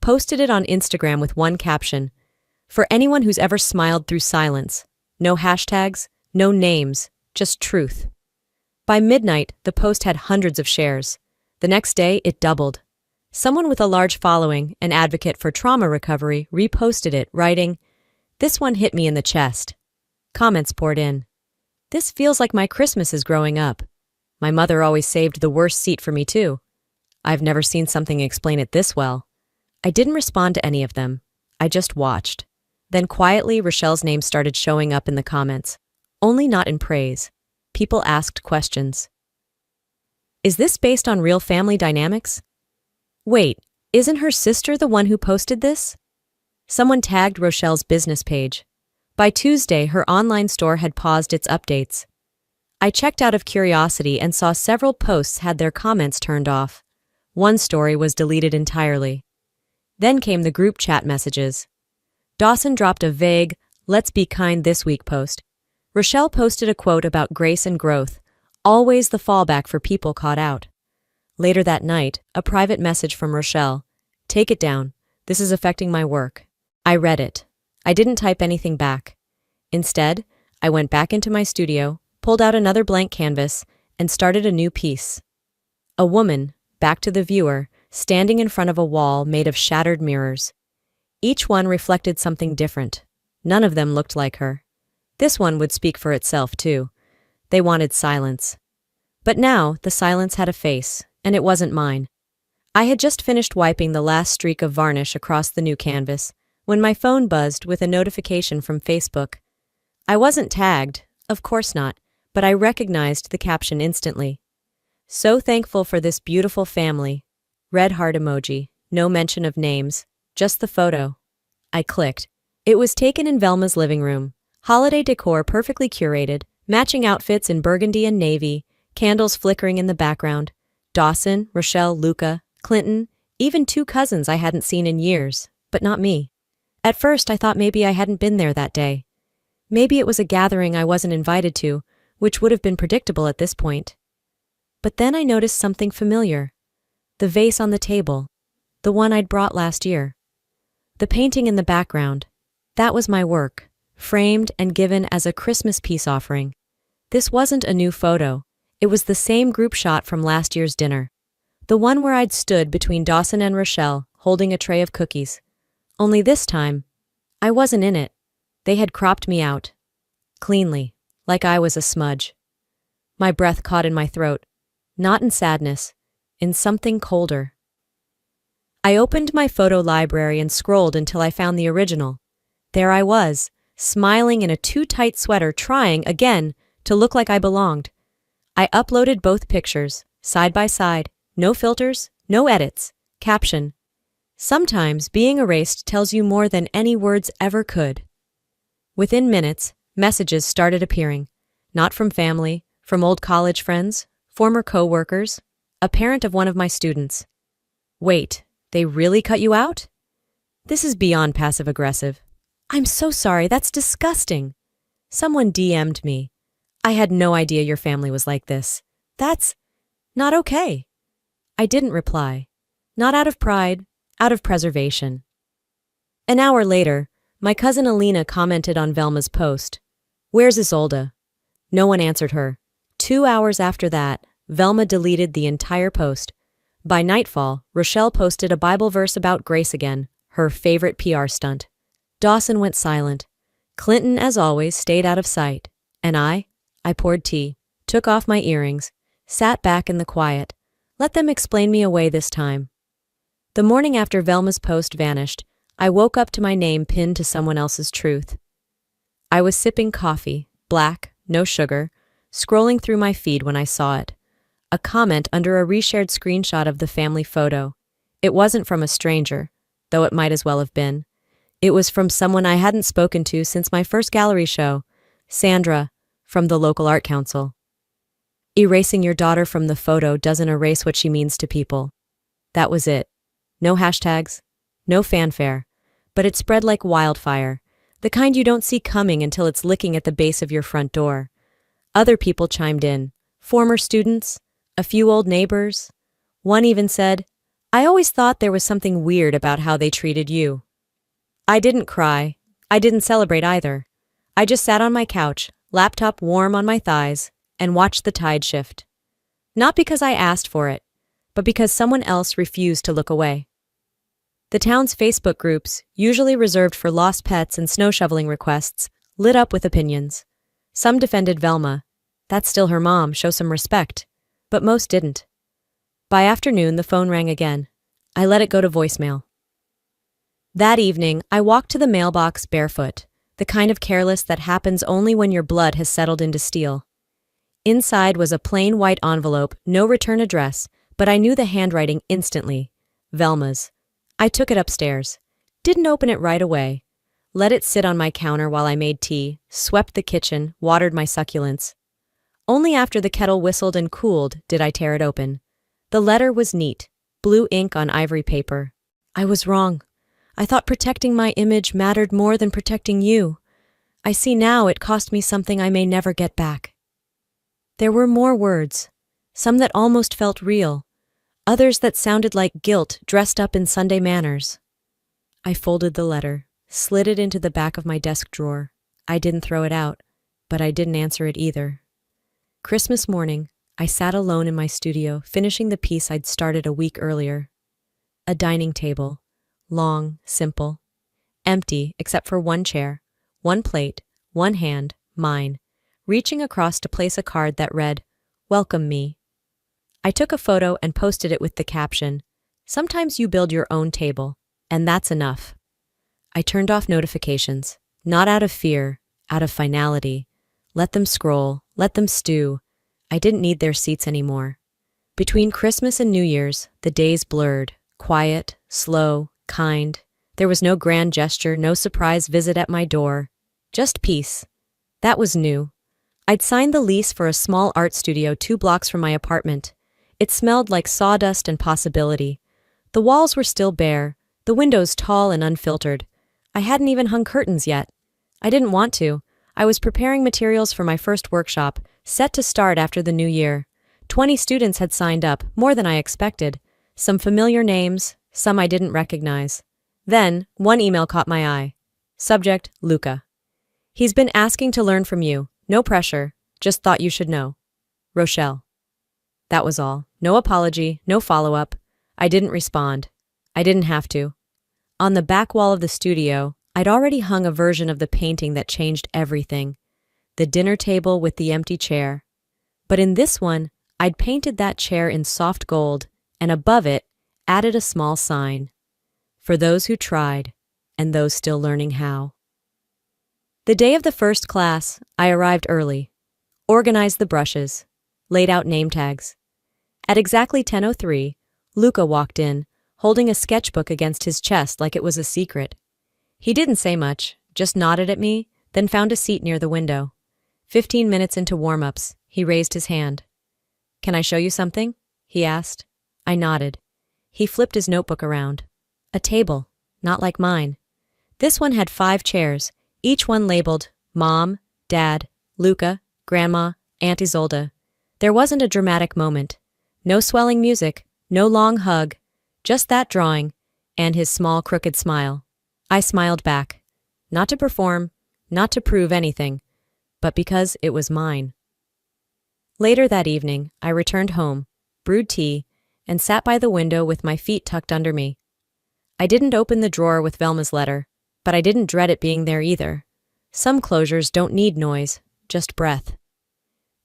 posted it on Instagram with one caption, "For anyone who's ever smiled through silence. No hashtags, no names, just truth." By midnight, the post had hundreds of shares. The next day, it doubled. Someone with a large following, an advocate for trauma recovery, reposted it, writing, "This one hit me in the chest." Comments poured in. "This feels like my Christmas is growing up. My mother always saved the worst seat for me too. I've never seen something explain it this well." I didn't respond to any of them. I just watched. Then quietly, Rochelle's name started showing up in the comments. Only not in praise. People asked questions. Is this based on real family dynamics? Wait, isn't her sister the one who posted this? Someone tagged Rochelle's business page. By Tuesday, her online store had paused its updates. I checked out of curiosity and saw several posts had their comments turned off. One story was deleted entirely. Then came the group chat messages. Dawson dropped a vague, "Let's be kind this week" post, Rochelle posted a quote about grace and growth, always the fallback for people caught out. Later that night, a private message from Rochelle. Take it down. This is affecting my work. I read it. I didn't type anything back. Instead, I went back into my studio, pulled out another blank canvas, and started a new piece. A woman, back to the viewer, standing in front of a wall made of shattered mirrors. Each one reflected something different. None of them looked like her. This one would speak for itself, too. They wanted silence. But now, the silence had a face, and it wasn't mine. I had just finished wiping the last streak of varnish across the new canvas when my phone buzzed with a notification from Facebook. I wasn't tagged, of course not, but I recognized the caption instantly. So thankful for this beautiful family. Red heart emoji, no mention of names, just the photo. I clicked. It was taken in Velma's living room. Holiday decor perfectly curated, matching outfits in burgundy and navy, candles flickering in the background. Dawson, Rochelle, Luca, Clinton, even 2 cousins I hadn't seen in years, but not me. At first I thought maybe I hadn't been there that day. Maybe it was a gathering I wasn't invited to, which would have been predictable at this point. But then I noticed something familiar. The vase on the table, the one I'd brought last year. The painting in the background, that was my work, framed and given as a Christmas peace offering. This wasn't a new photo. It was the same group shot from last year's dinner. The one where I'd stood between Dawson and Rochelle, holding a tray of cookies. Only this time, I wasn't in it. They had cropped me out. Cleanly, like I was a smudge. My breath caught in my throat. Not in sadness, in something colder. I opened my photo library and scrolled until I found the original. There I was, smiling in a too-tight sweater, trying, again, to look like I belonged. I uploaded both pictures, side by side, no filters, no edits. Caption: sometimes being erased tells you more than any words ever could. Within minutes, messages started appearing. Not from family, from old college friends, former co-workers, a parent of one of my students. Wait, they really cut you out? This is beyond passive-aggressive. I'm so sorry, that's disgusting. Someone DM'd me. I had no idea your family was like this. That's not okay. I didn't reply. Not out of pride, out of preservation. An hour later, my cousin Alina commented on Velma's post. Where's Isolde? No one answered her. 2 hours after that, Velma deleted the entire post. By nightfall, Rochelle posted a Bible verse about grace again, her favorite PR stunt. Dawson went silent. Clinton, as always, stayed out of sight. And I poured tea, took off my earrings, sat back in the quiet. Let them explain me away this time. The morning after Velma's post vanished, I woke up to my name pinned to someone else's truth. I was sipping coffee, black, no sugar, scrolling through my feed when I saw it. A comment under a reshared screenshot of the family photo. It wasn't from a stranger, though it might as well have been. It was from someone I hadn't spoken to since my first gallery show, Sandra, from the local art council. Erasing your daughter from the photo doesn't erase what she means to people. That was it. No hashtags, no fanfare, but it spread like wildfire, the kind you don't see coming until it's licking at the base of your front door. Other people chimed in, former students, a few old neighbors. One even said, I always thought there was something weird about how they treated you. I didn't cry. I didn't celebrate either. I just sat on my couch, laptop warm on my thighs, and watched the tide shift. Not because I asked for it, but because someone else refused to look away. The town's Facebook groups, usually reserved for lost pets and snow shoveling requests, lit up with opinions. Some defended Velma. That's still her mom, show some respect. But most didn't. By afternoon, the phone rang again. I let it go to voicemail. That evening, I walked to the mailbox barefoot, the kind of careless that happens only when your blood has settled into steel. Inside was a plain white envelope, no return address, but I knew the handwriting instantly. Velma's. I took it upstairs. Didn't open it right away. Let it sit on my counter while I made tea, swept the kitchen, watered my succulents. Only after the kettle whistled and cooled did I tear it open. The letter was neat, blue ink on ivory paper. I was wrong. I thought protecting my image mattered more than protecting you. I see now it cost me something I may never get back. There were more words, some that almost felt real, others that sounded like guilt dressed up in Sunday manners. I folded the letter, slid it into the back of my desk drawer. I didn't throw it out, but I didn't answer it either. Christmas morning, I sat alone in my studio, finishing the piece I'd started a week earlier. A dining table, long, simple, empty except for one chair, one plate, one hand, mine, reaching across to place a card that read, "Welcome me." I took a photo and posted it with the caption, "Sometimes you build your own table, and that's enough." I turned off notifications, not out of fear, out of finality. Let them scroll, let them stew. I didn't need their seats anymore. Between Christmas and New Year's, the days blurred, quiet, slow, kind. There was no grand gesture, no surprise visit at my door. Just peace. That was new. I'd signed the lease for a small art studio 2 blocks from my apartment. It smelled like sawdust and possibility. The walls were still bare, the windows tall and unfiltered. I hadn't even hung curtains yet. I didn't want to. I was preparing materials for my first workshop, set to start after the new year. 20 students had signed up, more than I expected. Some familiar names, some I didn't recognize. Then, one email caught my eye. Subject, Luca. "He's been asking to learn from you. No pressure. Just thought you should know. Rochelle." That was all. No apology, no follow-up. I didn't respond. I didn't have to. On the back wall of the studio, I'd already hung a version of the painting that changed everything. The dinner table with the empty chair. But in this one, I'd painted that chair in soft gold, and above it, added a small sign. For those who tried, and those still learning how. The day of the first class, I arrived early, organized the brushes, laid out name tags. At exactly 10:03, Luca walked in, holding a sketchbook against his chest like it was a secret. He didn't say much, just nodded at me, then found a seat near the window. 15 minutes into warm-ups, he raised his hand. "Can I show you something?" he asked. I nodded. He flipped his notebook around. A table, not like mine. This one had 5 chairs, each one labeled Mom, Dad, Luca, Grandma, Aunt Isolde. There wasn't a dramatic moment. No swelling music, no long hug, just that drawing, and his small crooked smile. I smiled back. Not to perform, not to prove anything, but because it was mine. Later that evening, I returned home, brewed tea, and sat by the window with my feet tucked under me. I didn't open the drawer with Velma's letter, but I didn't dread it being there either. Some closures don't need noise, just breath.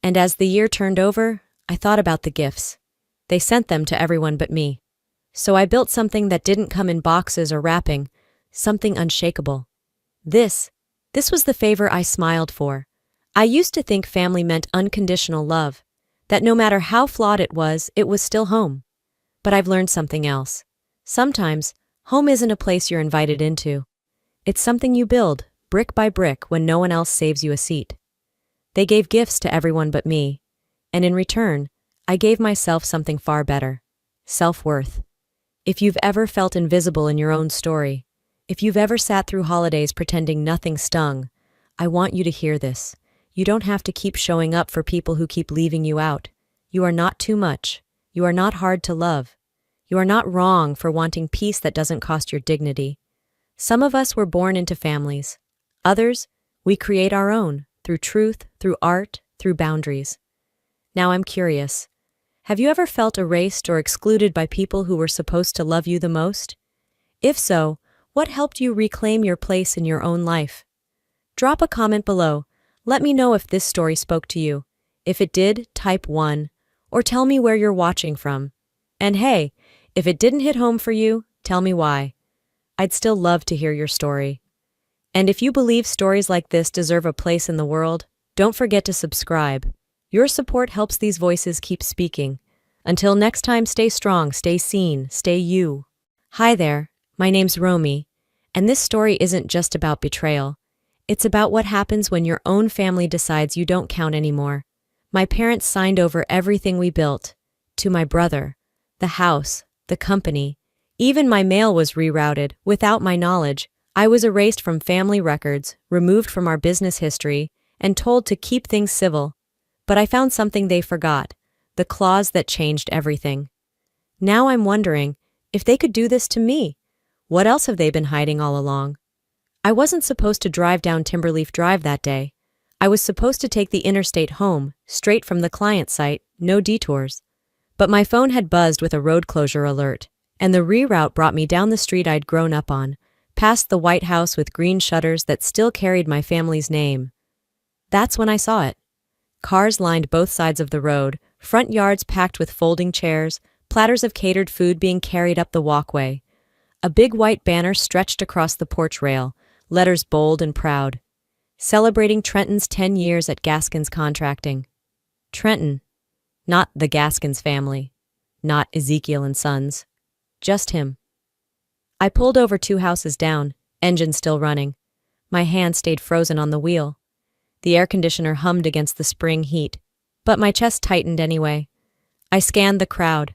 And as the year turned over, I thought about the gifts. They sent them to everyone but me. So I built something that didn't come in boxes or wrapping, something unshakable. This was the favor I smiled for. I used to think family meant unconditional love, that no matter how flawed it was still home. But I've learned something else. Sometimes, home isn't a place you're invited into. It's something you build, brick by brick, when no one else saves you a seat. They gave gifts to everyone but me, and in return, I gave myself something far better: self-worth. If you've ever felt invisible in your own story, if you've ever sat through holidays pretending nothing stung, I want you to hear this. You don't have to keep showing up for people who keep leaving you out. You are not too much. You are not hard to love. You are not wrong for wanting peace that doesn't cost your dignity. Some of us were born into families. Others, we create our own, through truth, through art, through boundaries. Now I'm curious. Have you ever felt erased or excluded by people who were supposed to love you the most? If so, what helped you reclaim your place in your own life? Drop a comment below. Let me know if this story spoke to you. If it did, type 1, or tell me where you're watching from. And hey, if it didn't hit home for you, tell me why. I'd still love to hear your story. And if you believe stories like this deserve a place in the world, don't forget to subscribe. Your support helps these voices keep speaking. Until next time, stay strong, stay seen, stay you. Hi there, my name's Romy, and this story isn't just about betrayal. It's about what happens when your own family decides you don't count anymore. My parents signed over everything we built. To my brother, the house, the company, even my mail was rerouted without my knowledge. I was erased from family records, removed from our business history, and told to keep things civil. But I found something they forgot, the clause that changed everything. Now I'm wondering, if they could do this to me, what else have they been hiding all along? I wasn't supposed to drive down Timberleaf Drive that day. I was supposed to take the interstate home, straight from the client site, no detours. But my phone had buzzed with a road closure alert, and the reroute brought me down the street I'd grown up on, past the White House with green shutters that still carried my family's name. That's when I saw it. Cars lined both sides of the road, front yards packed with folding chairs, platters of catered food being carried up the walkway. A big white banner stretched across the porch rail, letters bold and proud. Celebrating Trenton's 10 years at Gaskins Contracting. Trenton. Not the Gaskins family. Not Ezekiel and Sons. Just him. I pulled over 2 houses down, engine still running. My hand stayed frozen on the wheel. The air conditioner hummed against the spring heat, but my chest tightened anyway. I scanned the crowd.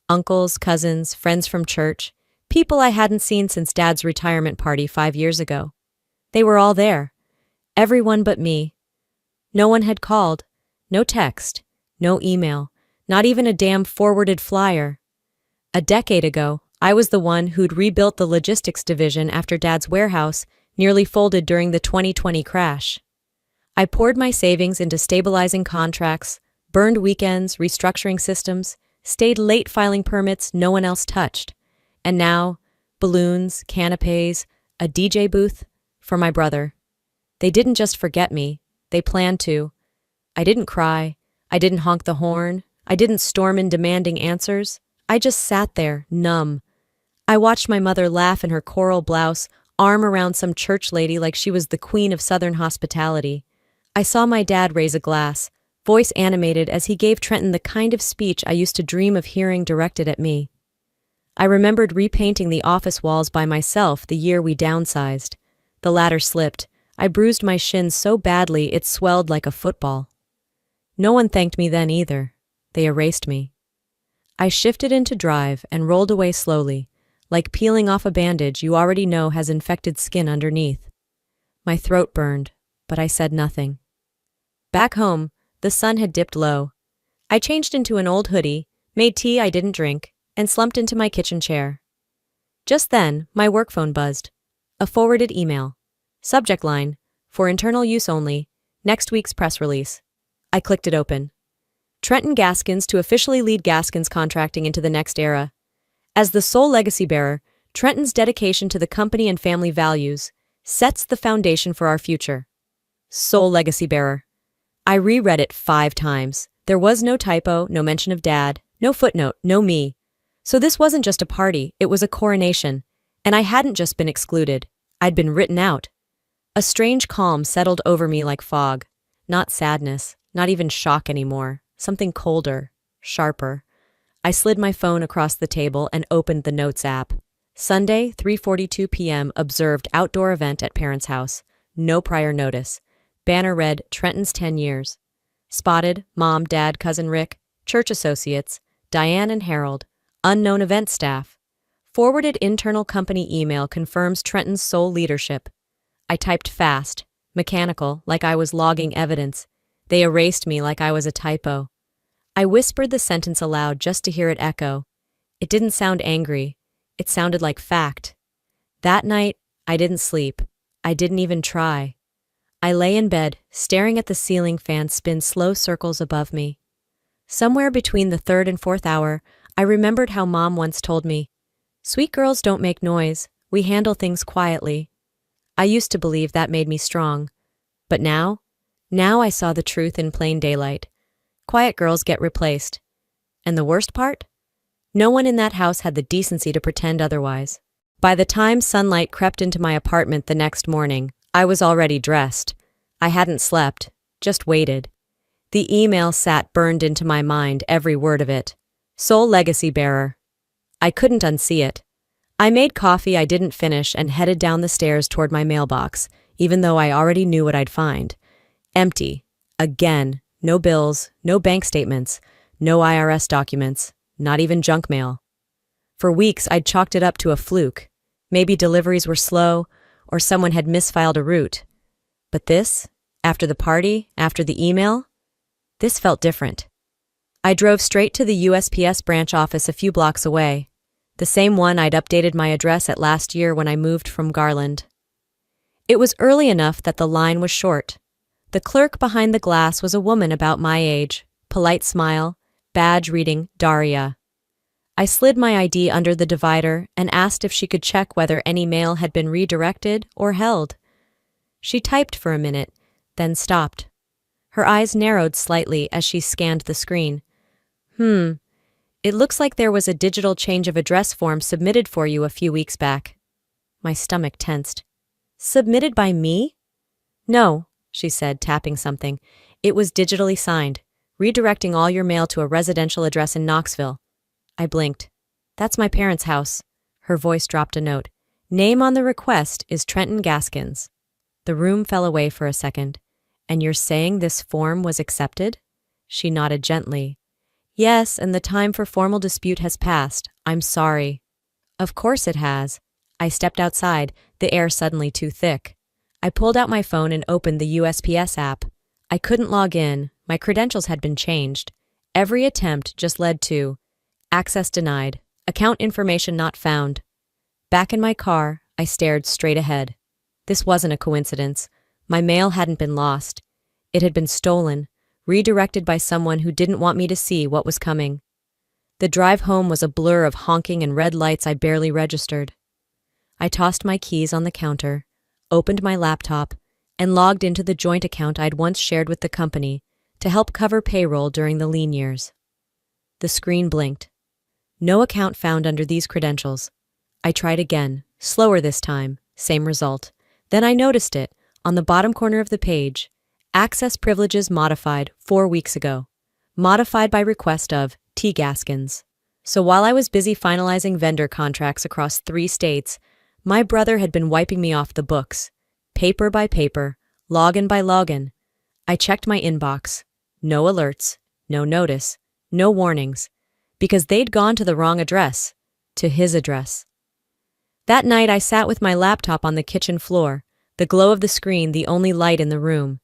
Uncles, cousins, friends from church, people I hadn't seen since Dad's retirement party 5 years ago. They were all there. Everyone but me. No one had called. No text. No email. Not even a damn forwarded flyer. A decade ago, I was the one who'd rebuilt the logistics division after Dad's warehouse nearly folded during the 2020 crash. I poured my savings into stabilizing contracts, burned weekends, restructuring systems, stayed late filing permits no one else touched. And now, balloons, canapes, a DJ booth for my brother. They didn't just forget me, they planned to. I didn't cry, I didn't honk the horn, I didn't storm in demanding answers. I just sat there, numb. I watched my mother laugh in her coral blouse, arm around some church lady like she was the queen of Southern hospitality. I saw my dad raise a glass, voice animated as he gave Trenton the kind of speech I used to dream of hearing directed at me. I remembered repainting the office walls by myself the year we downsized. The ladder slipped. I bruised my shin so badly it swelled like a football. No one thanked me then either. They erased me. I shifted into drive and rolled away slowly, like peeling off a bandage you already know has infected skin underneath. My throat burned, but I said nothing. Back home, the sun had dipped low. I changed into an old hoodie, made tea I didn't drink, and slumped into my kitchen chair. Just then, my work phone buzzed. A forwarded email. Subject line, for internal use only, next week's press release. I clicked it open. Trenton Gaskins to officially lead Gaskins Contracting into the next era. As the sole legacy bearer, Trenton's dedication to the company and family values sets the foundation for our future. Sole legacy bearer. I reread it 5 times. There was no typo, no mention of Dad, no footnote, no me. So this wasn't just a party, it was a coronation. And I hadn't just been excluded. I'd been written out. A strange calm settled over me like fog. Not sadness, not even shock anymore. Something colder, sharper. I slid my phone across the table and opened the Notes app. Sunday, 3:42 p.m. observed outdoor event at parents' house. No prior notice. Banner read, Trenton's 10 years. Spotted, Mom, Dad, Cousin Rick, church associates, Diane and Harold, unknown event staff. Forwarded internal company email confirms Trenton's sole leadership. I typed fast, mechanical, like I was logging evidence. They erased me like I was a typo. I whispered the sentence aloud just to hear it echo. It didn't sound angry. It sounded like fact. That night, I didn't sleep. I didn't even try. I lay in bed, staring at the ceiling fan spin slow circles above me. Somewhere between the 3rd and 4th hour, I remembered how Mom once told me, "Sweet girls don't make noise. We handle things quietly." I used to believe that made me strong. But now I saw the truth in plain daylight. Quiet girls get replaced. And the worst part? No one in that house had the decency to pretend otherwise. By the time sunlight crept into my apartment the next morning, I was already dressed. I hadn't slept, just waited. The email sat burned into my mind, every word of it. Sole legacy bearer. I couldn't unsee it. I made coffee I didn't finish and headed down the stairs toward my mailbox, even though I already knew what I'd find. Empty. Again. No bills, no bank statements, no IRS documents, not even junk mail. For weeks, I'd chalked it up to a fluke. Maybe deliveries were slow, or someone had misfiled a route. But this, after the party, after the email, this felt different. I drove straight to the USPS branch office a few blocks away, the same one I'd updated my address at last year when I moved from Garland. It was early enough that the line was short. The clerk behind the glass was a woman about my age, polite smile, badge reading Daria. I slid my ID under the divider and asked if she could check whether any mail had been redirected or held. She typed for a minute, then stopped. Her eyes narrowed slightly as she scanned the screen. It looks like there was a digital change of address form submitted for you a few weeks back. My stomach tensed. Submitted by me? No, she said, tapping something. It was digitally signed, redirecting all your mail to a residential address in Knoxville. I blinked. That's my parents' house. Her voice dropped a note. Name on the request is Trenton Gaskins. The room fell away for a second. And you're saying this form was accepted? She nodded gently. Yes, and the time for formal dispute has passed. I'm sorry. Of course it has. I stepped outside, the air suddenly too thick. I pulled out my phone and opened the USPS app. I couldn't log in. My credentials had been changed. Every attempt just led to access denied, account information not found. Back in my car, I stared straight ahead. This wasn't a coincidence. My mail hadn't been lost. It had been stolen, redirected by someone who didn't want me to see what was coming. The drive home was a blur of honking and red lights I barely registered. I tossed my keys on the counter, opened my laptop, and logged into the joint account I'd once shared with the company to help cover payroll during the lean years. The screen blinked. No account found under these credentials. I tried again, slower this time, same result. Then I noticed it, on the bottom corner of the page. Access privileges modified 4 weeks ago. Modified by request of T. Gaskins. So while I was busy finalizing vendor contracts across 3 states, my brother had been wiping me off the books. Paper by paper, login by login. I checked my inbox. No alerts, no notice, no warnings. Because they'd gone to the wrong address. To his address. That night I sat with my laptop on the kitchen floor, the glow of the screen the only light in the room.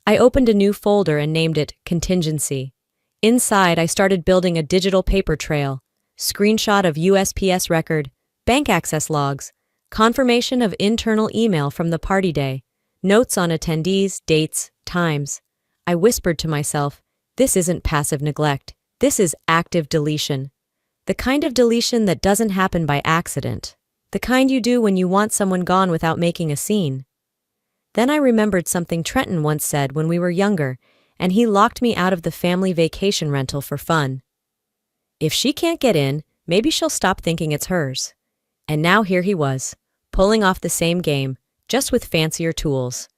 I opened a new folder and named it Contingency. Inside, I started building a digital paper trail, screenshot of USPS record, bank access logs, confirmation of internal email from the party day, notes on attendees, dates, times. I whispered to myself, this isn't passive neglect. This is active deletion. The kind of deletion that doesn't happen by accident. The kind you do when you want someone gone without making a scene. Then I remembered something Trenton once said when we were younger, and he locked me out of the family vacation rental for fun. If she can't get in, maybe she'll stop thinking it's hers. And now here he was, pulling off the same game, just with fancier tools.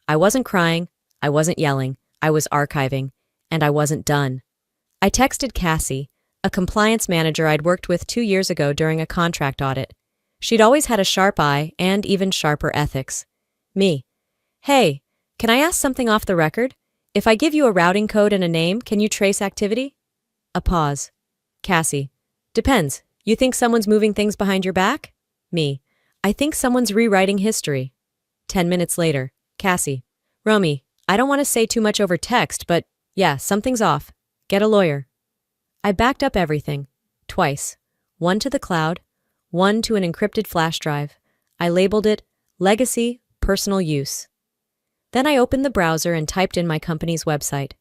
I wasn't crying, I wasn't yelling, I was archiving, and I wasn't done. I texted Cassie, a compliance manager I'd worked with 2 years ago during a contract audit. She'd always had a sharp eye and even sharper ethics. Me. Hey, can I ask something off the record? If I give you a routing code and a name, can you trace activity? A pause. Cassie. Depends. You think someone's moving things behind your back? Me. I think someone's rewriting history. 10 minutes later. Cassie. Romy, I don't want to say too much over text, but yeah, something's off. Get a lawyer. I backed up everything. Twice. One to the cloud, one to an encrypted flash drive. I labeled it Legacy Personal Use. Then I opened the browser and typed in my company's website.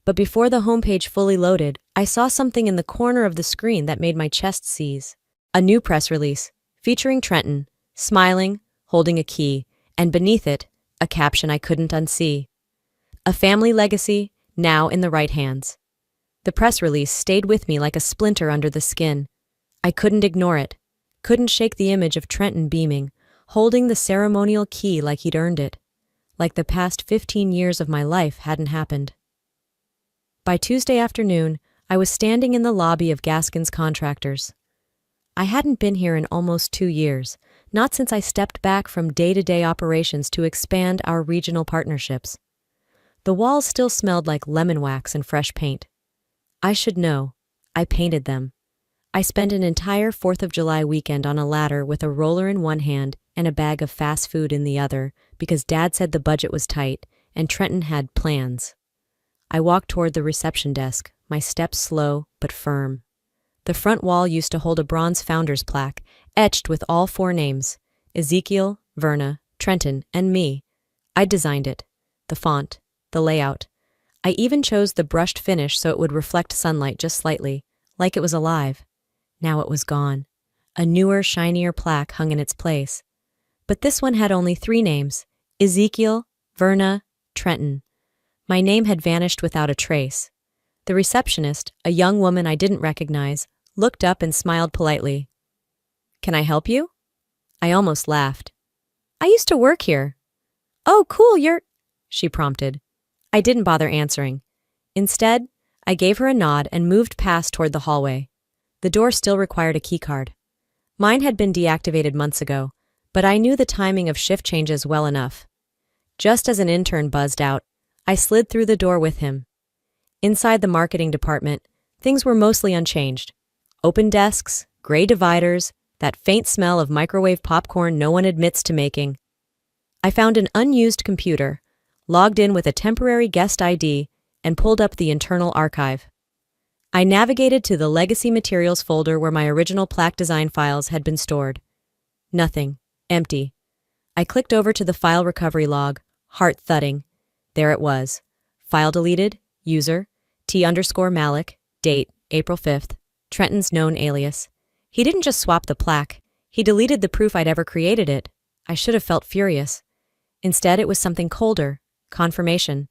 But before the homepage fully loaded, I saw something in the corner of the screen that made my chest seize. A new press release, featuring Trenton, smiling, holding a key, and beneath it, a caption I couldn't unsee. A family legacy, now in the right hands. The press release stayed with me like a splinter under the skin. I couldn't ignore it, couldn't shake the image of Trenton beaming, holding the ceremonial key like he'd earned it. Like the past 15 years of my life hadn't happened. By Tuesday afternoon, I was standing in the lobby of Gaskins Contractors. I hadn't been here in almost 2 years, not since I stepped back from day-to-day operations to expand our regional partnerships. The walls still smelled like lemon wax and fresh paint. I should know. I painted them. I spent an entire 4th of July weekend on a ladder with a roller in one hand and a bag of fast food in the other because Dad said the budget was tight and Trenton had plans. I walked toward the reception desk, my steps slow but firm. The front wall used to hold a bronze founder's plaque, etched with all 4 names: Ezekiel, Verna, Trenton, and me. I designed it. The font, the layout. I even chose the brushed finish so it would reflect sunlight just slightly, like it was alive. Now it was gone. A newer, shinier plaque hung in its place. But this one had only 3 names: Ezekiel, Verna, Trenton. My name had vanished without a trace. The receptionist, a young woman I didn't recognize, looked up and smiled politely. "Can I help you?" I almost laughed. "I used to work here." "Oh, cool, she prompted. I didn't bother answering. Instead, I gave her a nod and moved past toward the hallway. The door still required a keycard. Mine had been deactivated months ago, but I knew the timing of shift changes well enough. Just as an intern buzzed out, I slid through the door with him. Inside the marketing department, things were mostly unchanged. Open desks, gray dividers, that faint smell of microwave popcorn no one admits to making. I found an unused computer, logged in with a temporary guest ID, and pulled up the internal archive. I navigated to the Legacy Materials folder where my original plaque design files had been stored. Nothing. Empty. I clicked over to the file recovery log, heart thudding. There it was. File deleted, user, T_Malik, date, April 5th, Trenton's known alias. He didn't just swap the plaque, he deleted the proof I'd ever created it. I should have felt furious. Instead, it was something colder. Confirmation.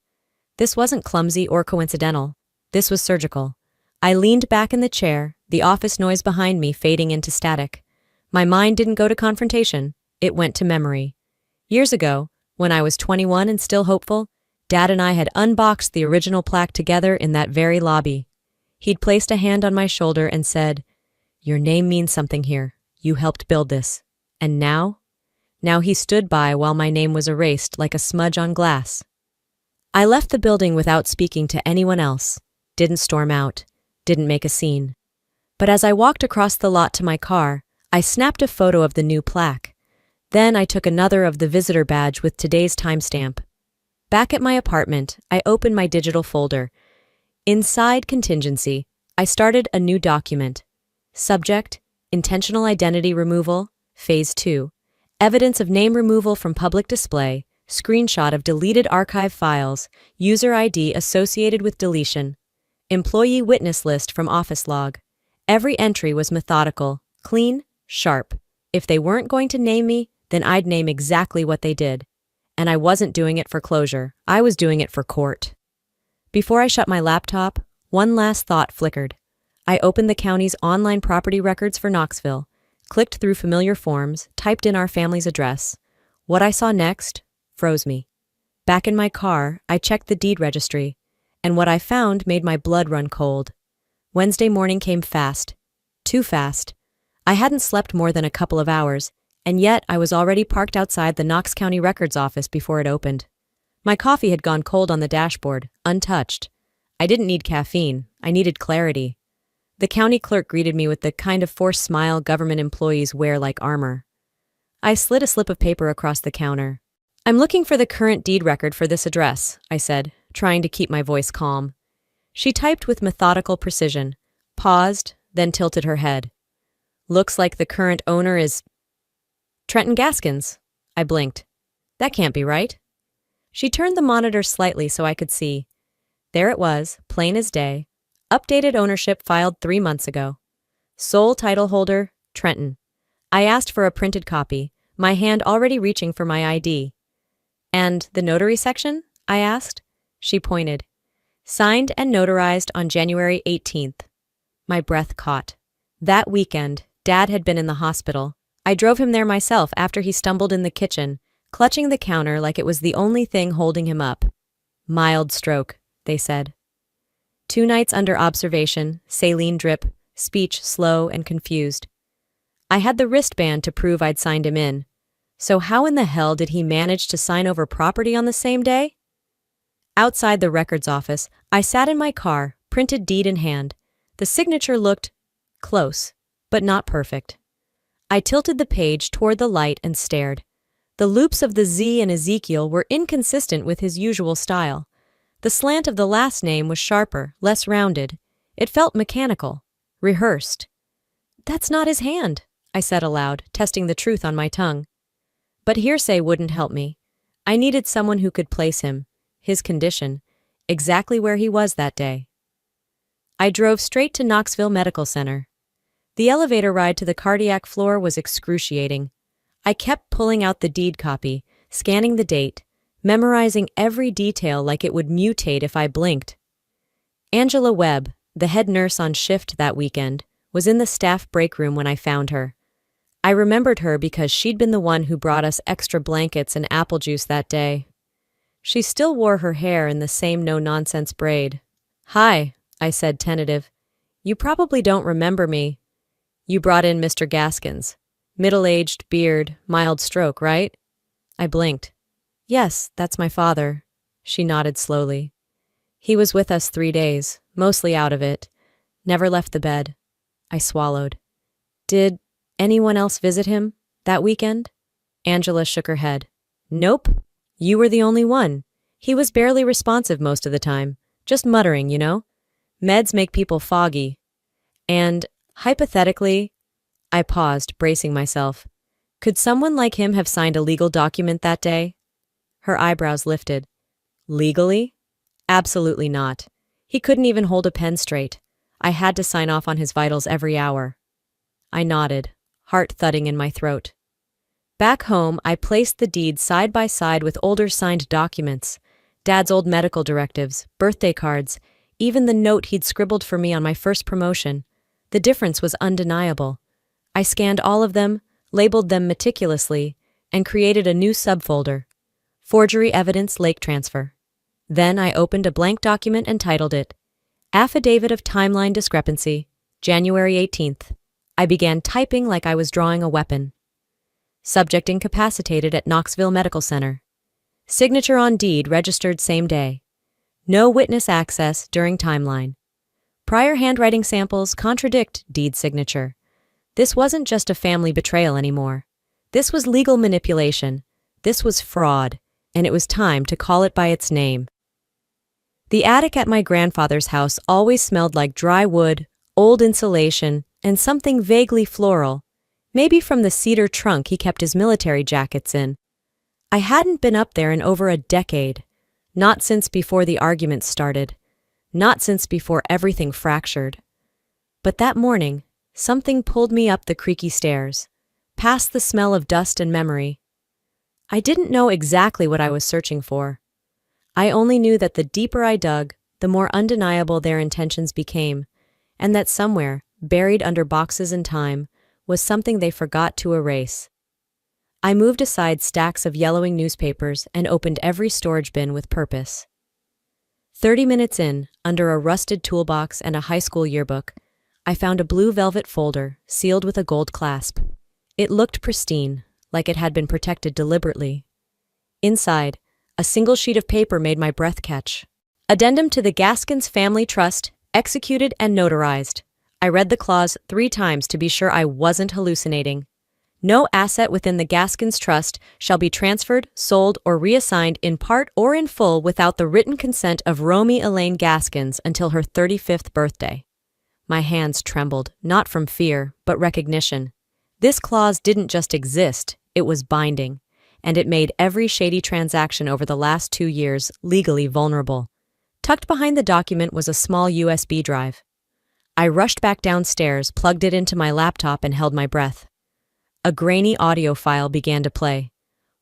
This wasn't clumsy or coincidental. This was surgical. I leaned back in the chair, the office noise behind me fading into static. My mind didn't go to confrontation. It went to memory. Years ago, when I was 21 and still hopeful, Dad and I had unboxed the original plaque together in that very lobby. He'd placed a hand on my shoulder and said, "Your name means something here. You helped build this." And now? Now he stood by while my name was erased like a smudge on glass. I left the building without speaking to anyone else. Didn't storm out. Didn't make a scene. But as I walked across the lot to my car, I snapped a photo of the new plaque. Then I took another of the visitor badge with today's timestamp. Back at my apartment, I opened my digital folder. Inside Contingency, I started a new document. Subject: Intentional Identity Removal, Phase 2. Evidence of name removal from public display, screenshot of deleted archive files, user ID associated with deletion. Employee witness list from office log. Every entry was methodical, clean, sharp. If they weren't going to name me, then I'd name exactly what they did. And I wasn't doing it for closure. I was doing it for court. Before I shut my laptop, one last thought flickered. I opened the county's online property records for Knoxville, clicked through familiar forms, typed in our family's address. What I saw next froze me. Back in my car, I checked the deed registry, and what I found made my blood run cold. Wednesday morning came fast. Too fast. I hadn't slept more than a couple of hours, and yet I was already parked outside the Knox County Records office before it opened. My coffee had gone cold on the dashboard, untouched. I didn't need caffeine. I needed clarity. The county clerk greeted me with the kind of forced smile government employees wear like armor. I slid a slip of paper across the counter. "I'm looking for the current deed record for this address," I said, trying to keep my voice calm. She typed with methodical precision, paused, then tilted her head. "Looks like the current owner is Trenton Gaskins." I blinked. That can't be right. She turned the monitor slightly so I could see. There it was, plain as day. Updated ownership filed 3 months ago. Sole title holder, Trenton. I asked for a printed copy, my hand already reaching for my ID. "And the notary section?" I asked. She pointed. "Signed and notarized on January 18th. My breath caught. That weekend, Dad had been in the hospital. I drove him there myself after he stumbled in the kitchen, clutching the counter like it was the only thing holding him up. Mild stroke, they said. 2 nights under observation, saline drip, speech slow and confused. I had the wristband to prove I'd signed him in. So how in the hell did he manage to sign over property on the same day? Outside the records office, I sat in my car, printed deed in hand. The signature looked Close, but not perfect. I tilted the page toward the light and stared. The loops of the Z in Ezekiel were inconsistent with his usual style. The slant of the last name was sharper, less rounded. It felt mechanical, rehearsed. "That's not his hand," I said aloud, testing the truth on my tongue. But hearsay wouldn't help me. I needed someone who could place him, his condition, exactly where he was that day. I drove straight to Knoxville Medical Center. The elevator ride to the cardiac floor was excruciating. I kept pulling out the deed copy, scanning the date, memorizing every detail like it would mutate if I blinked. Angela Webb, the head nurse on shift that weekend, was in the staff break room when I found her. I remembered her because she'd been the one who brought us extra blankets and apple juice that day. She still wore her hair in the same no-nonsense braid. "Hi," I said, tentative. "You probably don't remember me. You brought in Mr. Gaskins. Middle-aged, beard, mild stroke, right?" I blinked. "Yes, that's my father." She nodded slowly. "He was with us 3 days, mostly out of it. Never left the bed." I swallowed. "Did anyone else visit him that weekend?" Angela shook her head. "Nope. You were the only one. He was barely responsive most of the time. Just muttering, you know? Meds make people foggy. And, hypothetically," I paused, bracing myself, "could someone like him have signed a legal document that day?" Her eyebrows lifted. "Legally? Absolutely not. He couldn't even hold a pen straight. I had to sign off on his vitals every hour." I nodded, heart thudding in my throat. Back home, I placed the deed side by side with older signed documents, Dad's old medical directives, birthday cards, even the note he'd scribbled for me on my first promotion. The difference was undeniable. I scanned all of them, labeled them meticulously, and created a new subfolder: Forgery Evidence Lake Transfer. Then I opened a blank document and titled it Affidavit of Timeline Discrepancy, January 18th. I began typing like I was drawing a weapon. Subject incapacitated at Knoxville Medical Center. Signature on deed registered same day. No witness access during timeline. Prior handwriting samples contradict deed signature. This wasn't just a family betrayal anymore. This was legal manipulation. This was fraud, and it was time to call it by its name. The attic at my grandfather's house always smelled like dry wood, old insulation, and something vaguely floral, maybe from the cedar trunk he kept his military jackets in. I hadn't been up there in over a decade, not since before the arguments started, not since before everything fractured. But that morning, something pulled me up the creaky stairs, past the smell of dust and memory. I didn't know exactly what I was searching for. I only knew that the deeper I dug, the more undeniable their intentions became, and that somewhere, buried under boxes and time, was something they forgot to erase. I moved aside stacks of yellowing newspapers and opened every storage bin with purpose. 30 minutes in, under a rusted toolbox and a high school yearbook, I found a blue velvet folder, sealed with a gold clasp. It looked pristine, like it had been protected deliberately. Inside, a single sheet of paper made my breath catch. Addendum to the Gaskins Family Trust, executed and notarized. I read the clause 3 times to be sure I wasn't hallucinating. No asset within the Gaskins Trust shall be transferred, sold, or reassigned in part or in full without the written consent of Romy Elaine Gaskins until her 35th birthday. My hands trembled, not from fear, but recognition. This clause didn't just exist, it was binding, and it made every shady transaction over the last 2 years legally vulnerable. Tucked behind the document was a small USB drive. I rushed back downstairs, plugged it into my laptop, and held my breath. A grainy audio file began to play.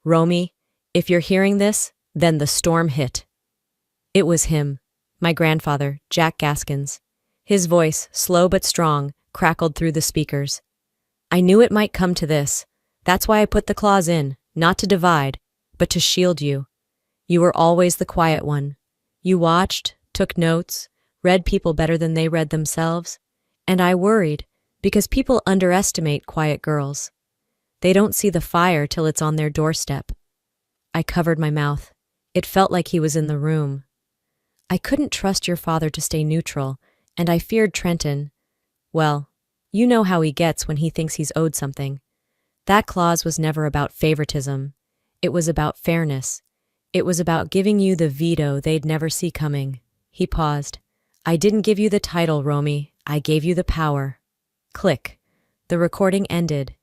"Romy, if you're hearing this, then the storm hit." It was him, my grandfather, Jack Gaskins. His voice, slow but strong, crackled through the speakers. "I knew it might come to this. That's why I put the clause in, not to divide, but to shield you. You were always the quiet one. You watched, took notes, read people better than they read themselves. And I worried, because people underestimate quiet girls. They don't see the fire till it's on their doorstep." I covered my mouth. It felt like he was in the room. "I couldn't trust your father to stay neutral, and I feared Trenton. Well, You know how he gets when he thinks he's owed something. That clause was never about favoritism. It was about fairness. It was about giving you the veto they'd never see coming. He paused. I didn't give you the title, Romy. I gave you the power. Click. The recording ended.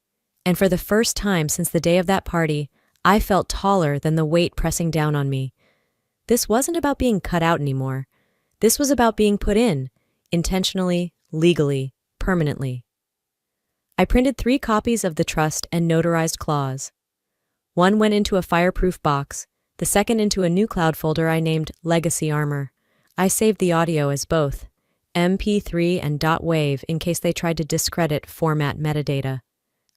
And for the first time since the day of that party, I felt taller than the weight pressing down on me. This wasn't about being cut out anymore. This was about being put in, intentionally, legally, permanently. I printed 3 copies of the trust and notarized clause. One went into a fireproof box, the second into a new cloud folder I named Legacy Armor. I saved the audio as both MP3 and .wav in case they tried to discredit format metadata.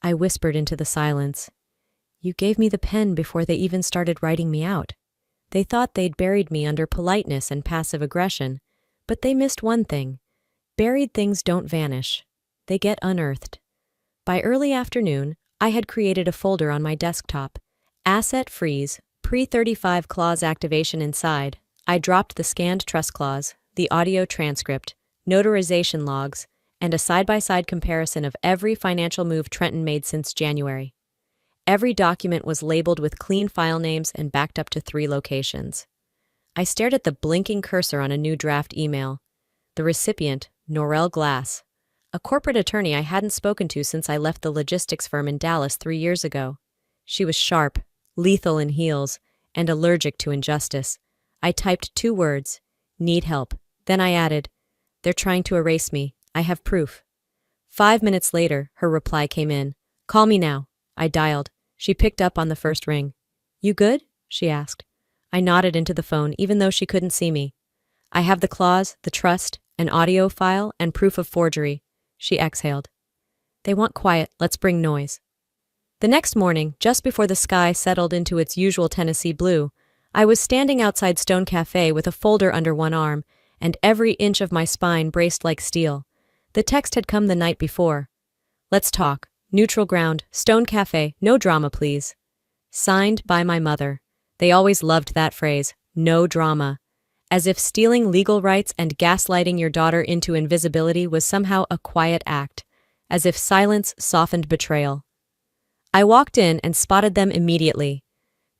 I whispered into the silence. You gave me the pen before they even started writing me out. They thought they'd buried me under politeness and passive aggression, but they missed one thing. Buried things don't vanish. They get unearthed. By early afternoon, I had created a folder on my desktop. Asset freeze, pre-35 clause activation inside. I dropped the scanned trust clause, the audio transcript, notarization logs, and a side-by-side comparison of every financial move Trenton made since January. Every document was labeled with clean file names and backed up to 3 locations. I stared at the blinking cursor on a new draft email. The recipient, Norel Glass, a corporate attorney I hadn't spoken to since I left the logistics firm in Dallas 3 years ago. She was sharp, lethal in heels, and allergic to injustice. I typed 2 words, need help. Then I added, they're trying to erase me. I have proof. 5 minutes later, her reply came in. Call me now. I dialed. She picked up on the first ring. You good? She asked. I nodded into the phone, even though she couldn't see me. I have the clause, the trust, an audio file, and proof of forgery. She exhaled. They want quiet. Let's bring noise. The next morning, just before the sky settled into its usual Tennessee blue, I was standing outside Stone Cafe with a folder under one arm, and every inch of my spine braced like steel. The text had come the night before. Let's talk. Neutral ground. Stone Cafe. No drama, please. Signed by my mother. They always loved that phrase, no drama. As if stealing legal rights and gaslighting your daughter into invisibility was somehow a quiet act. As if silence softened betrayal. I walked in and spotted them immediately.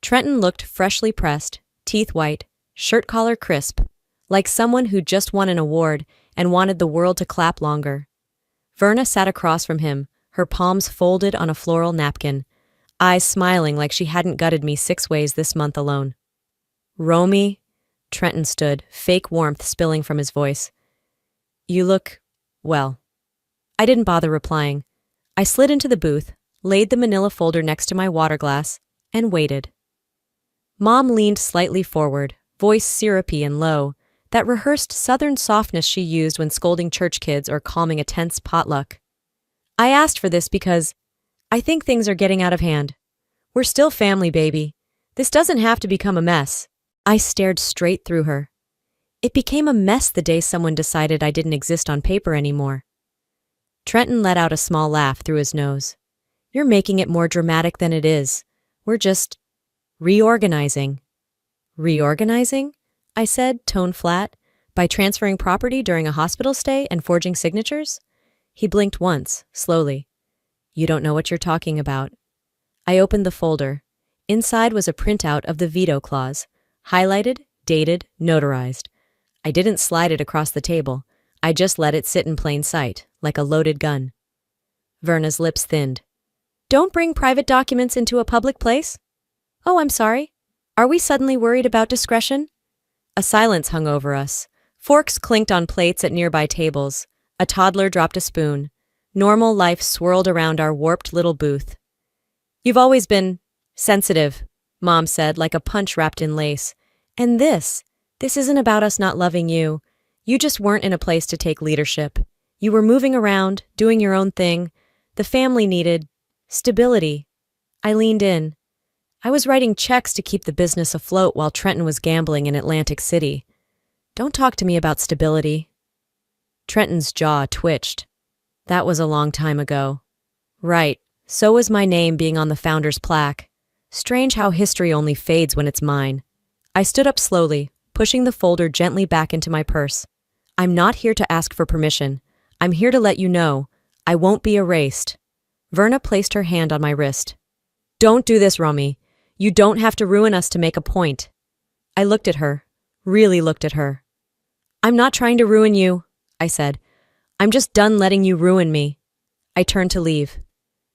Trenton looked freshly pressed, teeth white, shirt collar crisp, like someone who just won an award and wanted the world to clap longer. Verna sat across from him, her palms folded on a floral napkin, eyes smiling like she hadn't gutted me 6 ways this month alone. Romy, Trenton stood, fake warmth spilling from his voice. You look, well. I didn't bother replying. I slid into the booth, laid the manila folder next to my water glass, and waited. Mom leaned slightly forward, voice syrupy and low, that rehearsed Southern softness she used when scolding church kids or calming a tense potluck. I asked for this because I think things are getting out of hand. We're still family, baby. This doesn't have to become a mess. I stared straight through her. It became a mess the day someone decided I didn't exist on paper anymore. Trenton let out a small laugh through his nose. You're making it more dramatic than it is. We're just reorganizing. Reorganizing? I said, tone flat, by transferring property during a hospital stay and forging signatures? He blinked once, slowly. You don't know what you're talking about. I opened the folder. Inside was a printout of the veto clause, highlighted, dated, notarized. I didn't slide it across the table. I just let it sit in plain sight, like a loaded gun. Verna's lips thinned. Don't bring private documents into a public place? Oh, I'm sorry. Are we suddenly worried about discretion? A silence hung over us. Forks clinked on plates at nearby tables. A toddler dropped a spoon. Normal life swirled around our warped little booth. You've always been sensitive, Mom said, like a punch wrapped in lace. And this isn't about us not loving you. You just weren't in a place to take leadership. You were moving around, doing your own thing. The family needed stability. I leaned in. I was writing checks to keep the business afloat while Trenton was gambling in Atlantic City. Don't talk to me about stability. Trenton's jaw twitched. That was a long time ago. Right, so was my name being on the founder's plaque. Strange how history only fades when it's mine. I stood up slowly, pushing the folder gently back into my purse. I'm not here to ask for permission. I'm here to let you know. I won't be erased. Verna placed her hand on my wrist. Don't do this, Romy. You don't have to ruin us to make a point. I looked at her, really looked at her. I'm not trying to ruin you, I said. I'm just done letting you ruin me. I turned to leave.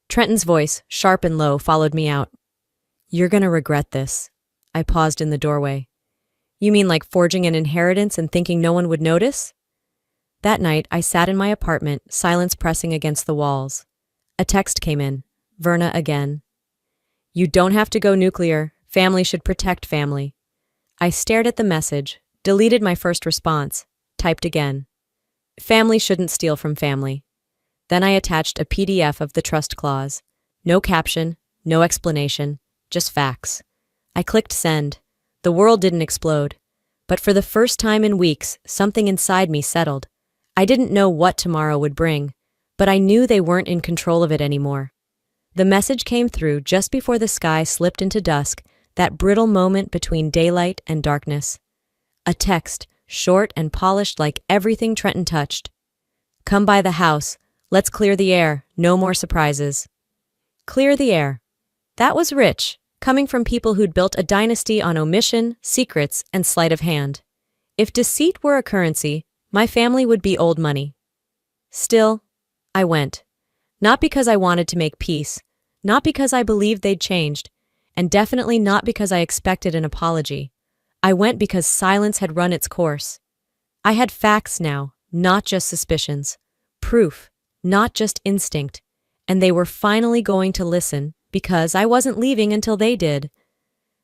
Trenton's voice, sharp and low, followed me out. You're gonna regret this. I paused in the doorway. You mean like forging an inheritance and thinking no one would notice? That night, I sat in my apartment, silence pressing against the walls. A text came in. Verna again. You don't have to go nuclear. Family should protect family. I stared at the message, deleted my first response, typed again. Family shouldn't steal from family. Then I attached a PDF of the trust clause. No caption, no explanation, just facts. I clicked send. The world didn't explode. But for the first time in weeks, something inside me settled. I didn't know what tomorrow would bring, but I knew they weren't in control of it anymore. The message came through just before the sky slipped into dusk, that brittle moment between daylight and darkness. A text, short and polished like everything Trenton touched. Come by the house. Let's clear the air. No more surprises. Clear the air. That was rich, coming from people who'd built a dynasty on omission, secrets, and sleight of hand. If deceit were a currency, my family would be old money. Still, I went. Not because I wanted to make peace, not because I believed they'd changed, and definitely not because I expected an apology. I went because silence had run its course. I had facts now, not just suspicions. Proof, not just instinct. And they were finally going to listen, because I wasn't leaving until they did.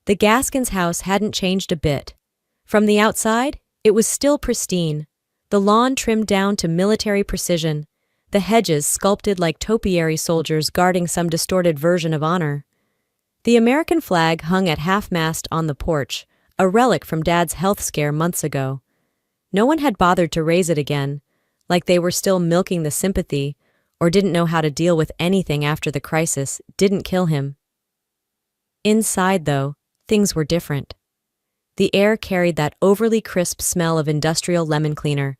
The Gaskins house hadn't changed a bit. From the outside, it was still pristine. The lawn trimmed down to military precision, the hedges sculpted like topiary soldiers guarding some distorted version of honor. The American flag hung at half-mast on the porch, a relic from Dad's health scare months ago. No one had bothered to raise it again, like they were still milking the sympathy, or didn't know how to deal with anything after the crisis didn't kill him. Inside, though, things were different. The air carried that overly crisp smell of industrial lemon cleaner,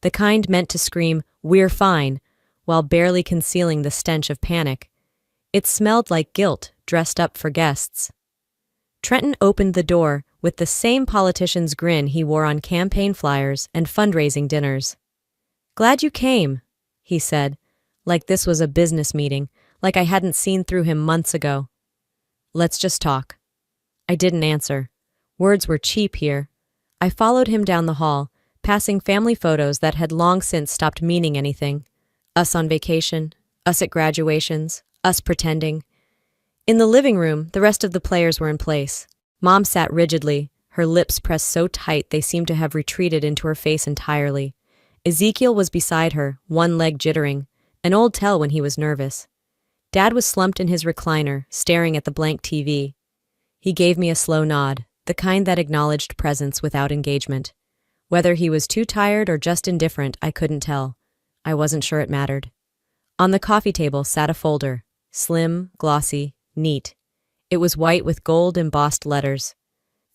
the kind meant to scream, "We're fine," while barely concealing the stench of panic. It smelled like guilt dressed up for guests. Trenton opened the door with the same politician's grin he wore on campaign flyers and fundraising dinners. "Glad you came," he said, like this was a business meeting, like I hadn't seen through him months ago. "Let's just talk." I didn't answer. Words were cheap here. I followed him down the hall, passing family photos that had long since stopped meaning anything. Us on vacation, us at graduations, us pretending. In the living room, the rest of the players were in place. Mom sat rigidly, her lips pressed so tight they seemed to have retreated into her face entirely. Ezekiel was beside her, one leg jittering, an old tell when he was nervous. Dad was slumped in his recliner, staring at the blank TV. He gave me a slow nod, the kind that acknowledged presence without engagement. Whether he was too tired or just indifferent, I couldn't tell. I wasn't sure it mattered. On the coffee table sat a folder, slim, glossy, neat. It was white with gold embossed letters.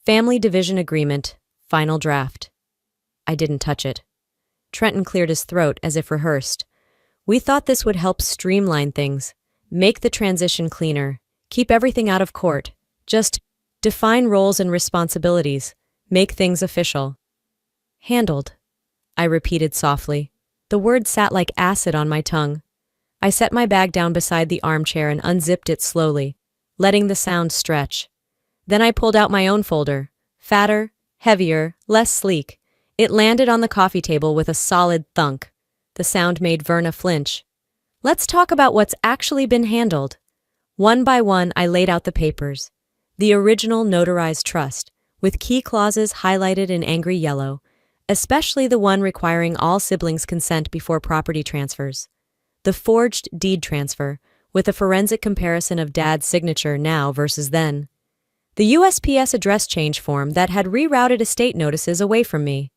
Family Division Agreement, Final Draft. I didn't touch it. Trenton cleared his throat as if rehearsed. We thought this would help streamline things, make the transition cleaner, keep everything out of court, just define roles and responsibilities, make things official. Handled, I repeated softly. The word sat like acid on my tongue. I set my bag down beside the armchair and unzipped it slowly, letting the sound stretch. Then I pulled out my own folder, fatter, heavier, less sleek. It landed on the coffee table with a solid thunk. The sound made Verna flinch. Let's talk about what's actually been handled. One by one, I laid out the papers. The original notarized trust, with key clauses highlighted in angry yellow, especially the one requiring all siblings' consent before property transfers. The forged deed transfer, with a forensic comparison of Dad's signature now versus then. The USPS address change form that had rerouted estate notices away from me.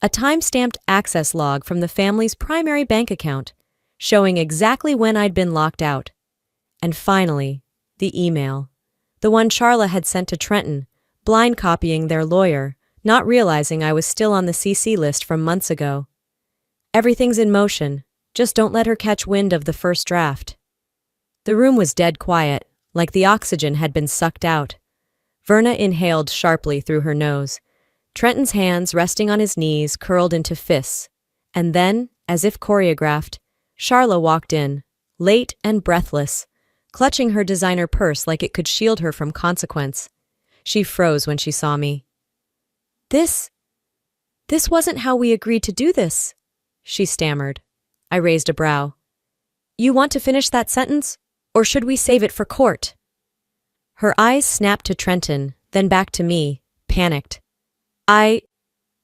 A time-stamped access log from the family's primary bank account, showing exactly when I'd been locked out. And finally, the email. The one Charla had sent to Trenton, blind copying their lawyer, not realizing I was still on the CC list from months ago. Everything's in motion, Just don't let her catch wind of the first draft. The room was dead quiet, like the oxygen had been sucked out. Verna inhaled sharply through her nose. Trenton's hands, resting on his knees, curled into fists. And then, as if choreographed, Charla walked in, late and breathless, clutching her designer purse like it could shield her from consequence. She froze when she saw me. This wasn't how we agreed to do this, she stammered. I raised a brow. You want to finish that sentence, or should we save it for court? Her eyes snapped to Trenton, then back to me, panicked. I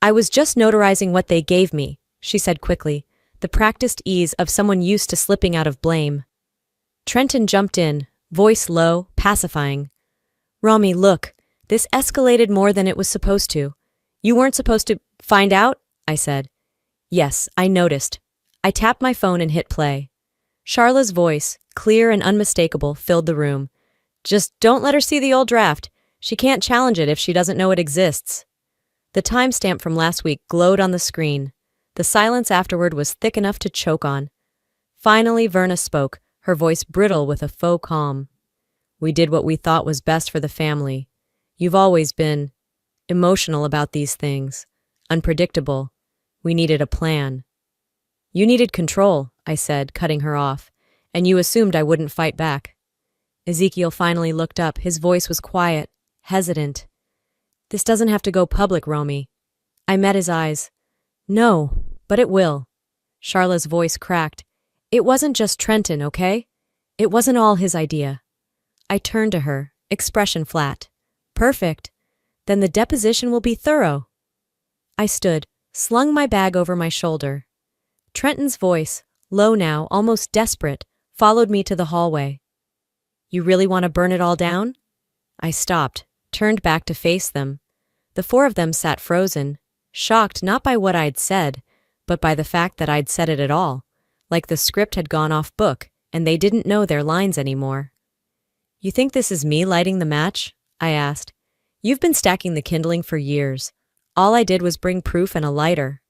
was just notarizing what they gave me, she said quickly, the practiced ease of someone used to slipping out of blame. Trenton jumped in, voice low, pacifying. Rami, look, this escalated more than it was supposed to. You weren't supposed to find out? I said. Yes, I noticed. I tapped my phone and hit play. Charla's voice, clear and unmistakable, filled the room. Just don't let her see the old draft. She can't challenge it if she doesn't know it exists. The timestamp from last week glowed on the screen. The silence afterward was thick enough to choke on. Finally, Verna spoke, her voice brittle with a faux calm. We did what we thought was best for the family. You've always been emotional about these things, unpredictable. We needed a plan. You needed control, I said, cutting her off, and you assumed I wouldn't fight back. Ezekiel finally looked up. His voice was quiet, hesitant. This doesn't have to go public, Romy. I met his eyes. No, but it will. Charla's voice cracked. It wasn't just Trenton, okay? It wasn't all his idea. I turned to her, expression flat. Perfect. Then the deposition will be thorough. I stood, slung my bag over my shoulder. Trenton's voice, low now, almost desperate, followed me to the hallway. You really want to burn it all down? I stopped, turned back to face them. The four of them sat frozen, shocked not by what I'd said, but by the fact that I'd said it at all, like the script had gone off book and they didn't know their lines anymore. You think this is me lighting the match? I asked. You've been stacking the kindling for years. All I did was bring proof and a lighter.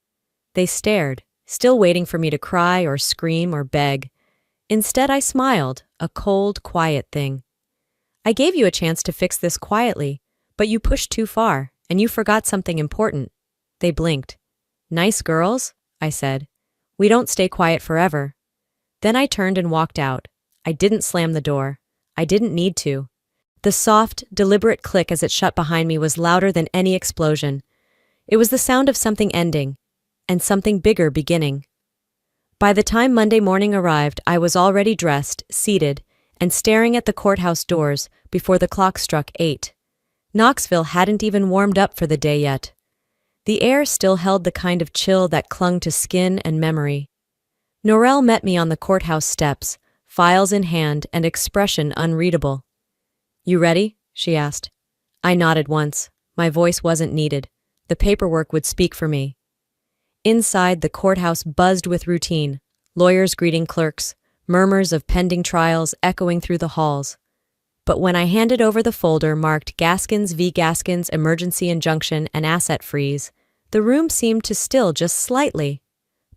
They stared, still waiting for me to cry or scream or beg. Instead, I smiled, a cold, quiet thing. I gave you a chance to fix this quietly, but you pushed too far, and you forgot something important. They blinked. Nice girls, I said. We don't stay quiet forever. Then I turned and walked out. I didn't slam the door. I didn't need to. The soft, deliberate click as it shut behind me was louder than any explosion. It was the sound of something ending, and something bigger beginning. By the time Monday morning arrived, I was already dressed, seated, and staring at the courthouse doors before the clock struck 8. Knoxville hadn't even warmed up for the day yet. The air still held the kind of chill that clung to skin and memory. Norelle met me on the courthouse steps, files in hand and expression unreadable. You ready? She asked. I nodded once. My voice wasn't needed. The paperwork would speak for me. Inside, the courthouse buzzed with routine, lawyers greeting clerks, murmurs of pending trials echoing through the halls. But when I handed over the folder marked Gaskins v. Gaskins Emergency Injunction and Asset Freeze, the room seemed to still just slightly.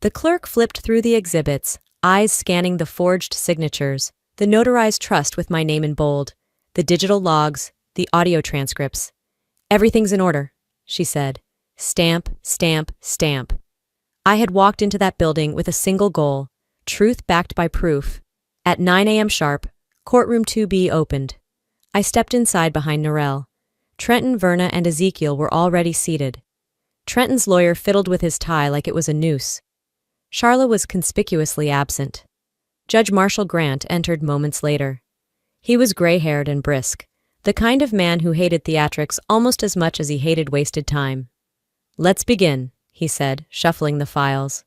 The clerk flipped through the exhibits, eyes scanning the forged signatures, the notarized trust with my name in bold, the digital logs, the audio transcripts. Everything's in order, she said. Stamp, stamp, stamp. I had walked into that building with a single goal, truth backed by proof. At 9 a.m. sharp, courtroom 2B opened. I stepped inside behind Norelle. Trenton, Verna, and Ezekiel were already seated. Trenton's lawyer fiddled with his tie like it was a noose. Charla was conspicuously absent. Judge Marshall Grant entered moments later. He was gray-haired and brisk, the kind of man who hated theatrics almost as much as he hated wasted time. Let's begin, he said, shuffling the files.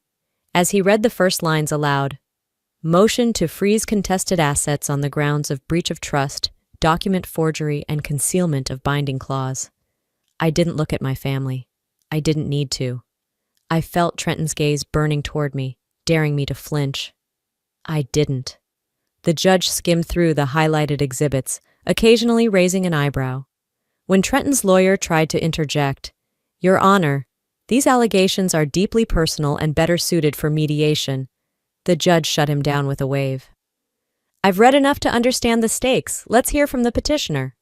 As he read the first lines aloud, motion to freeze contested assets on the grounds of breach of trust, document forgery, and concealment of binding clause. I didn't look at my family. I didn't need to. I felt Trenton's gaze burning toward me, daring me to flinch. I didn't. The judge skimmed through the highlighted exhibits, occasionally raising an eyebrow. When Trenton's lawyer tried to interject, Your Honor, these allegations are deeply personal and better suited for mediation, The judge shut him down with a wave. I've read enough to understand the stakes. Let's hear from the petitioner.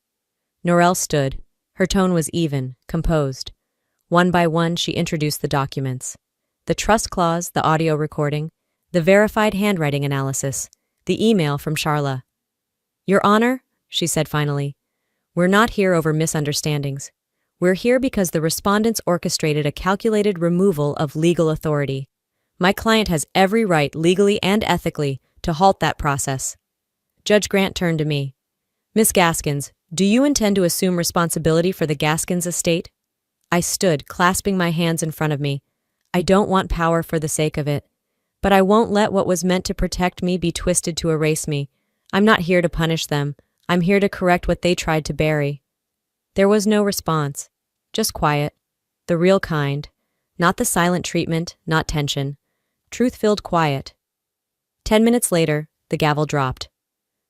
Norelle stood. Her tone was even, composed. One by one, she introduced the documents. The trust clause, the audio recording, the verified handwriting analysis, the email from Charla. Your Honor, she said finally, we're not here over misunderstandings. We're here because the respondents orchestrated a calculated removal of legal authority. My client has every right, legally and ethically, to halt that process. Judge Grant turned to me. Miss Gaskins, do you intend to assume responsibility for the Gaskins estate? I stood, clasping my hands in front of me. I don't want power for the sake of it. But I won't let what was meant to protect me be twisted to erase me. I'm not here to punish them. I'm here to correct what they tried to bury. There was no response. Just quiet. The real kind. Not the silent treatment, not tension. Truth-filled quiet. 10 minutes later, the gavel dropped.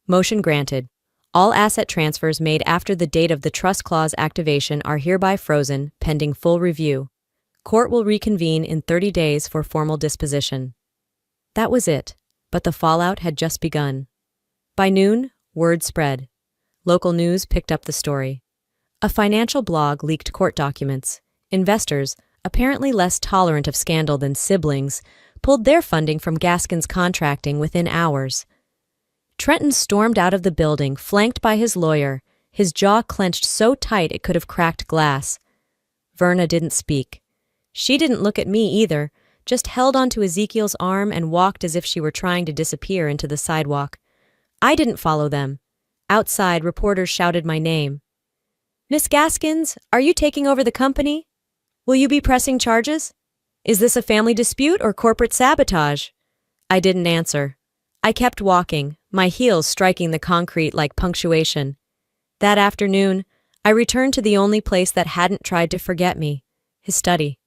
Motion granted. All asset transfers made after the date of the trust clause activation are hereby frozen, pending full review. Court will reconvene in 30 days for formal disposition. That was it, but the fallout had just begun. By noon, word spread. Local news picked up the story. A financial blog leaked court documents. Investors, apparently less tolerant of scandal than siblings, pulled their funding from Gaskins Contracting within hours. Trenton stormed out of the building, flanked by his lawyer, his jaw clenched so tight it could have cracked glass. Verna didn't speak. She didn't look at me either, just held onto Ezekiel's arm and walked as if she were trying to disappear into the sidewalk. I didn't follow them. Outside, reporters shouted my name. Miss Gaskins, are you taking over the company? Will you be pressing charges? Is this a family dispute or corporate sabotage? I didn't answer. I kept walking, my heels striking the concrete like punctuation. That afternoon, I returned to the only place that hadn't tried to forget me, his study.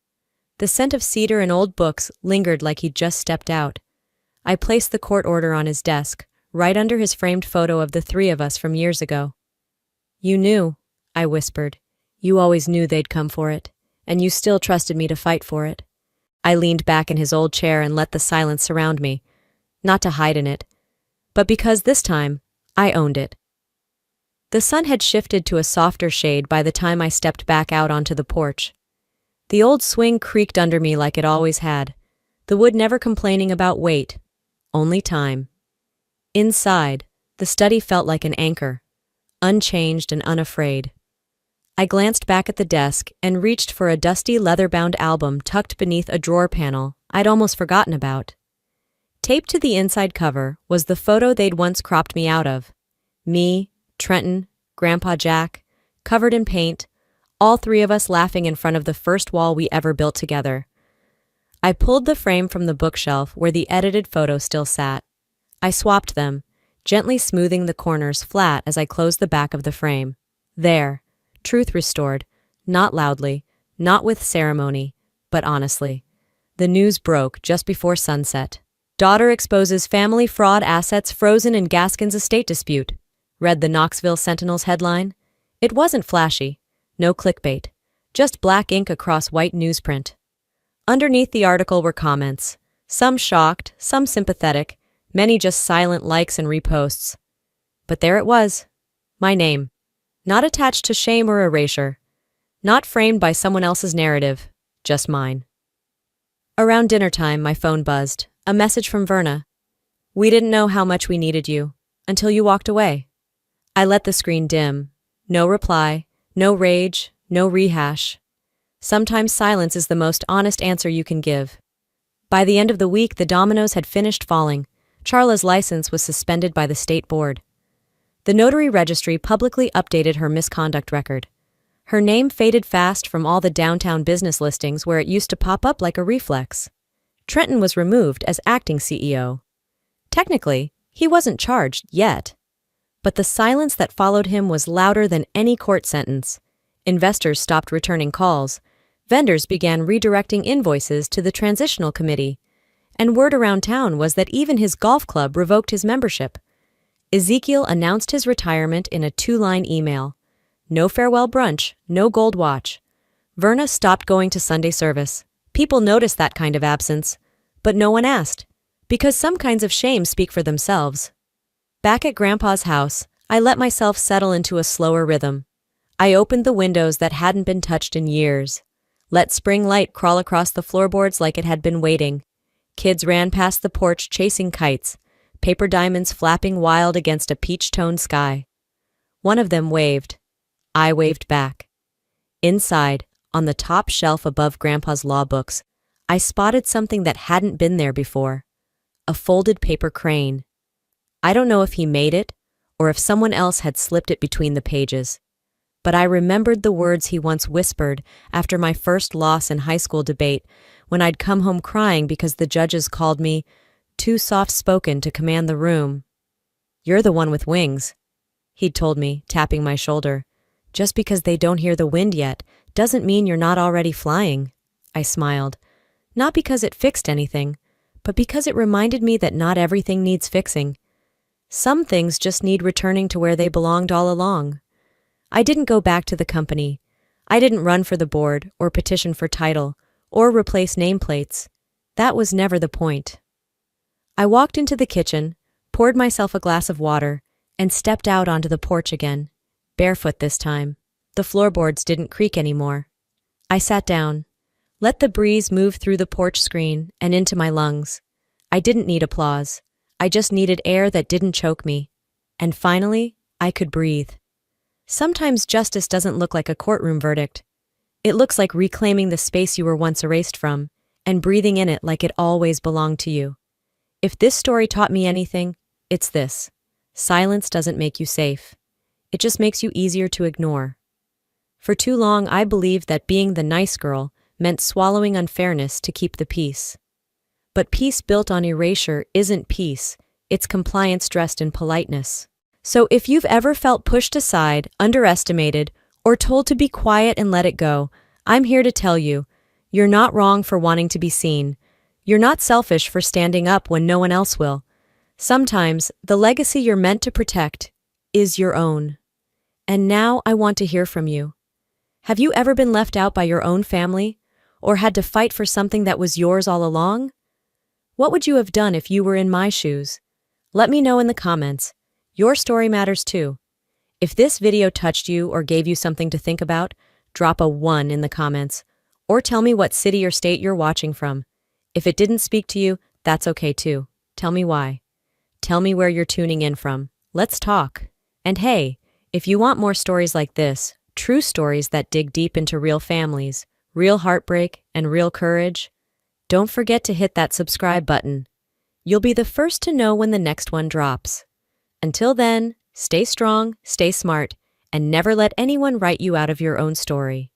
The scent of cedar and old books lingered like he'd just stepped out. I placed the court order on his desk, right under his framed photo of the three of us from years ago. You knew, I whispered. You always knew they'd come for it, and you still trusted me to fight for it. I leaned back in his old chair and let the silence surround me, not to hide in it, but because this time, I owned it. The sun had shifted to a softer shade by the time I stepped back out onto the porch. The old swing creaked under me like it always had, the wood never complaining about weight, only time. Inside, the study felt like an anchor, unchanged and unafraid. I glanced back at the desk and reached for a dusty leather-bound album tucked beneath a drawer panel I'd almost forgotten about. Taped to the inside cover was the photo they'd once cropped me out of. Me, Trenton, Grandpa Jack, covered in paint, all three of us laughing in front of the first wall we ever built together. I pulled the frame from the bookshelf where the edited photo still sat. I swapped them, gently smoothing the corners flat as I closed the back of the frame. There, truth restored, not loudly, not with ceremony, but honestly. The news broke just before sunset. Daughter exposes family fraud assets frozen in Gaskins estate dispute, read the Knoxville Sentinel's headline. It wasn't flashy, no clickbait, just black ink across white newsprint. Underneath the article were comments, some shocked, some sympathetic, many just silent likes and reposts. But there it was, my name, not attached to shame or erasure, not framed by someone else's narrative, just mine. Around dinner time, my phone buzzed, a message from Verna. We didn't know how much we needed you, until you walked away. I let the screen dim. No reply, no rage, no rehash. Sometimes silence is the most honest answer you can give. By the end of the week, the dominoes had finished falling. Charla's license was suspended by the state board. The notary registry publicly updated her misconduct record. Her name faded fast from all the downtown business listings where it used to pop up like a reflex. Trenton was removed as acting CEO. Technically, he wasn't charged yet. But the silence that followed him was louder than any court sentence. Investors stopped returning calls. Vendors began redirecting invoices to the transitional committee. And word around town was that even his golf club revoked his membership. Ezekiel announced his retirement in a 2-line email. No farewell brunch, no gold watch. Verna stopped going to Sunday service. People noticed that kind of absence, but no one asked. Because some kinds of shame speak for themselves. Back at Grandpa's house, I let myself settle into a slower rhythm. I opened the windows that hadn't been touched in years. Let spring light crawl across the floorboards like it had been waiting. Kids ran past the porch chasing kites, paper diamonds flapping wild against a peach-toned sky. One of them waved. I waved back. Inside, on the top shelf above Grandpa's law books, I spotted something that hadn't been there before. A folded paper crane. I don't know if he made it, or if someone else had slipped it between the pages. But I remembered the words he once whispered after my first loss in high school debate, when I'd come home crying because the judges called me too soft-spoken to command the room. "You're the one with wings," he'd told me, tapping my shoulder. "Just because they don't hear the wind yet doesn't mean you're not already flying." I smiled. Not because it fixed anything, but because it reminded me that not everything needs fixing. Some things just need returning to where they belonged all along. I didn't go back to the company. I didn't run for the board, or petition for title, or replace nameplates. That was never the point. I walked into the kitchen, poured myself a glass of water, and stepped out onto the porch again, barefoot this time. The floorboards didn't creak anymore. I sat down, let the breeze move through the porch screen and into my lungs. I didn't need applause. I just needed air that didn't choke me. And finally, I could breathe. Sometimes justice doesn't look like a courtroom verdict. It looks like reclaiming the space you were once erased from, and breathing in it like it always belonged to you. If this story taught me anything, it's this. Silence doesn't make you safe. It just makes you easier to ignore. For too long, I believed that being the nice girl meant swallowing unfairness to keep the peace. But peace built on erasure isn't peace, it's compliance dressed in politeness. So if you've ever felt pushed aside, underestimated, or told to be quiet and let it go, I'm here to tell you, you're not wrong for wanting to be seen. You're not selfish for standing up when no one else will. Sometimes, the legacy you're meant to protect is your own. And now I want to hear from you. Have you ever been left out by your own family, or had to fight for something that was yours all along? What would you have done if you were in my shoes? Let me know in the comments. Your story matters too. If this video touched you or gave you something to think about, drop a 1 in the comments, or tell me what city or state you're watching from. If it didn't speak to you, that's okay too. Tell me why. Tell me where you're tuning in from. Let's talk. And hey, if you want more stories like this, true stories that dig deep into real families, real heartbreak, and real courage, don't forget to hit that subscribe button. You'll be the first to know when the next one drops. Until then, stay strong, stay smart, and never let anyone write you out of your own story.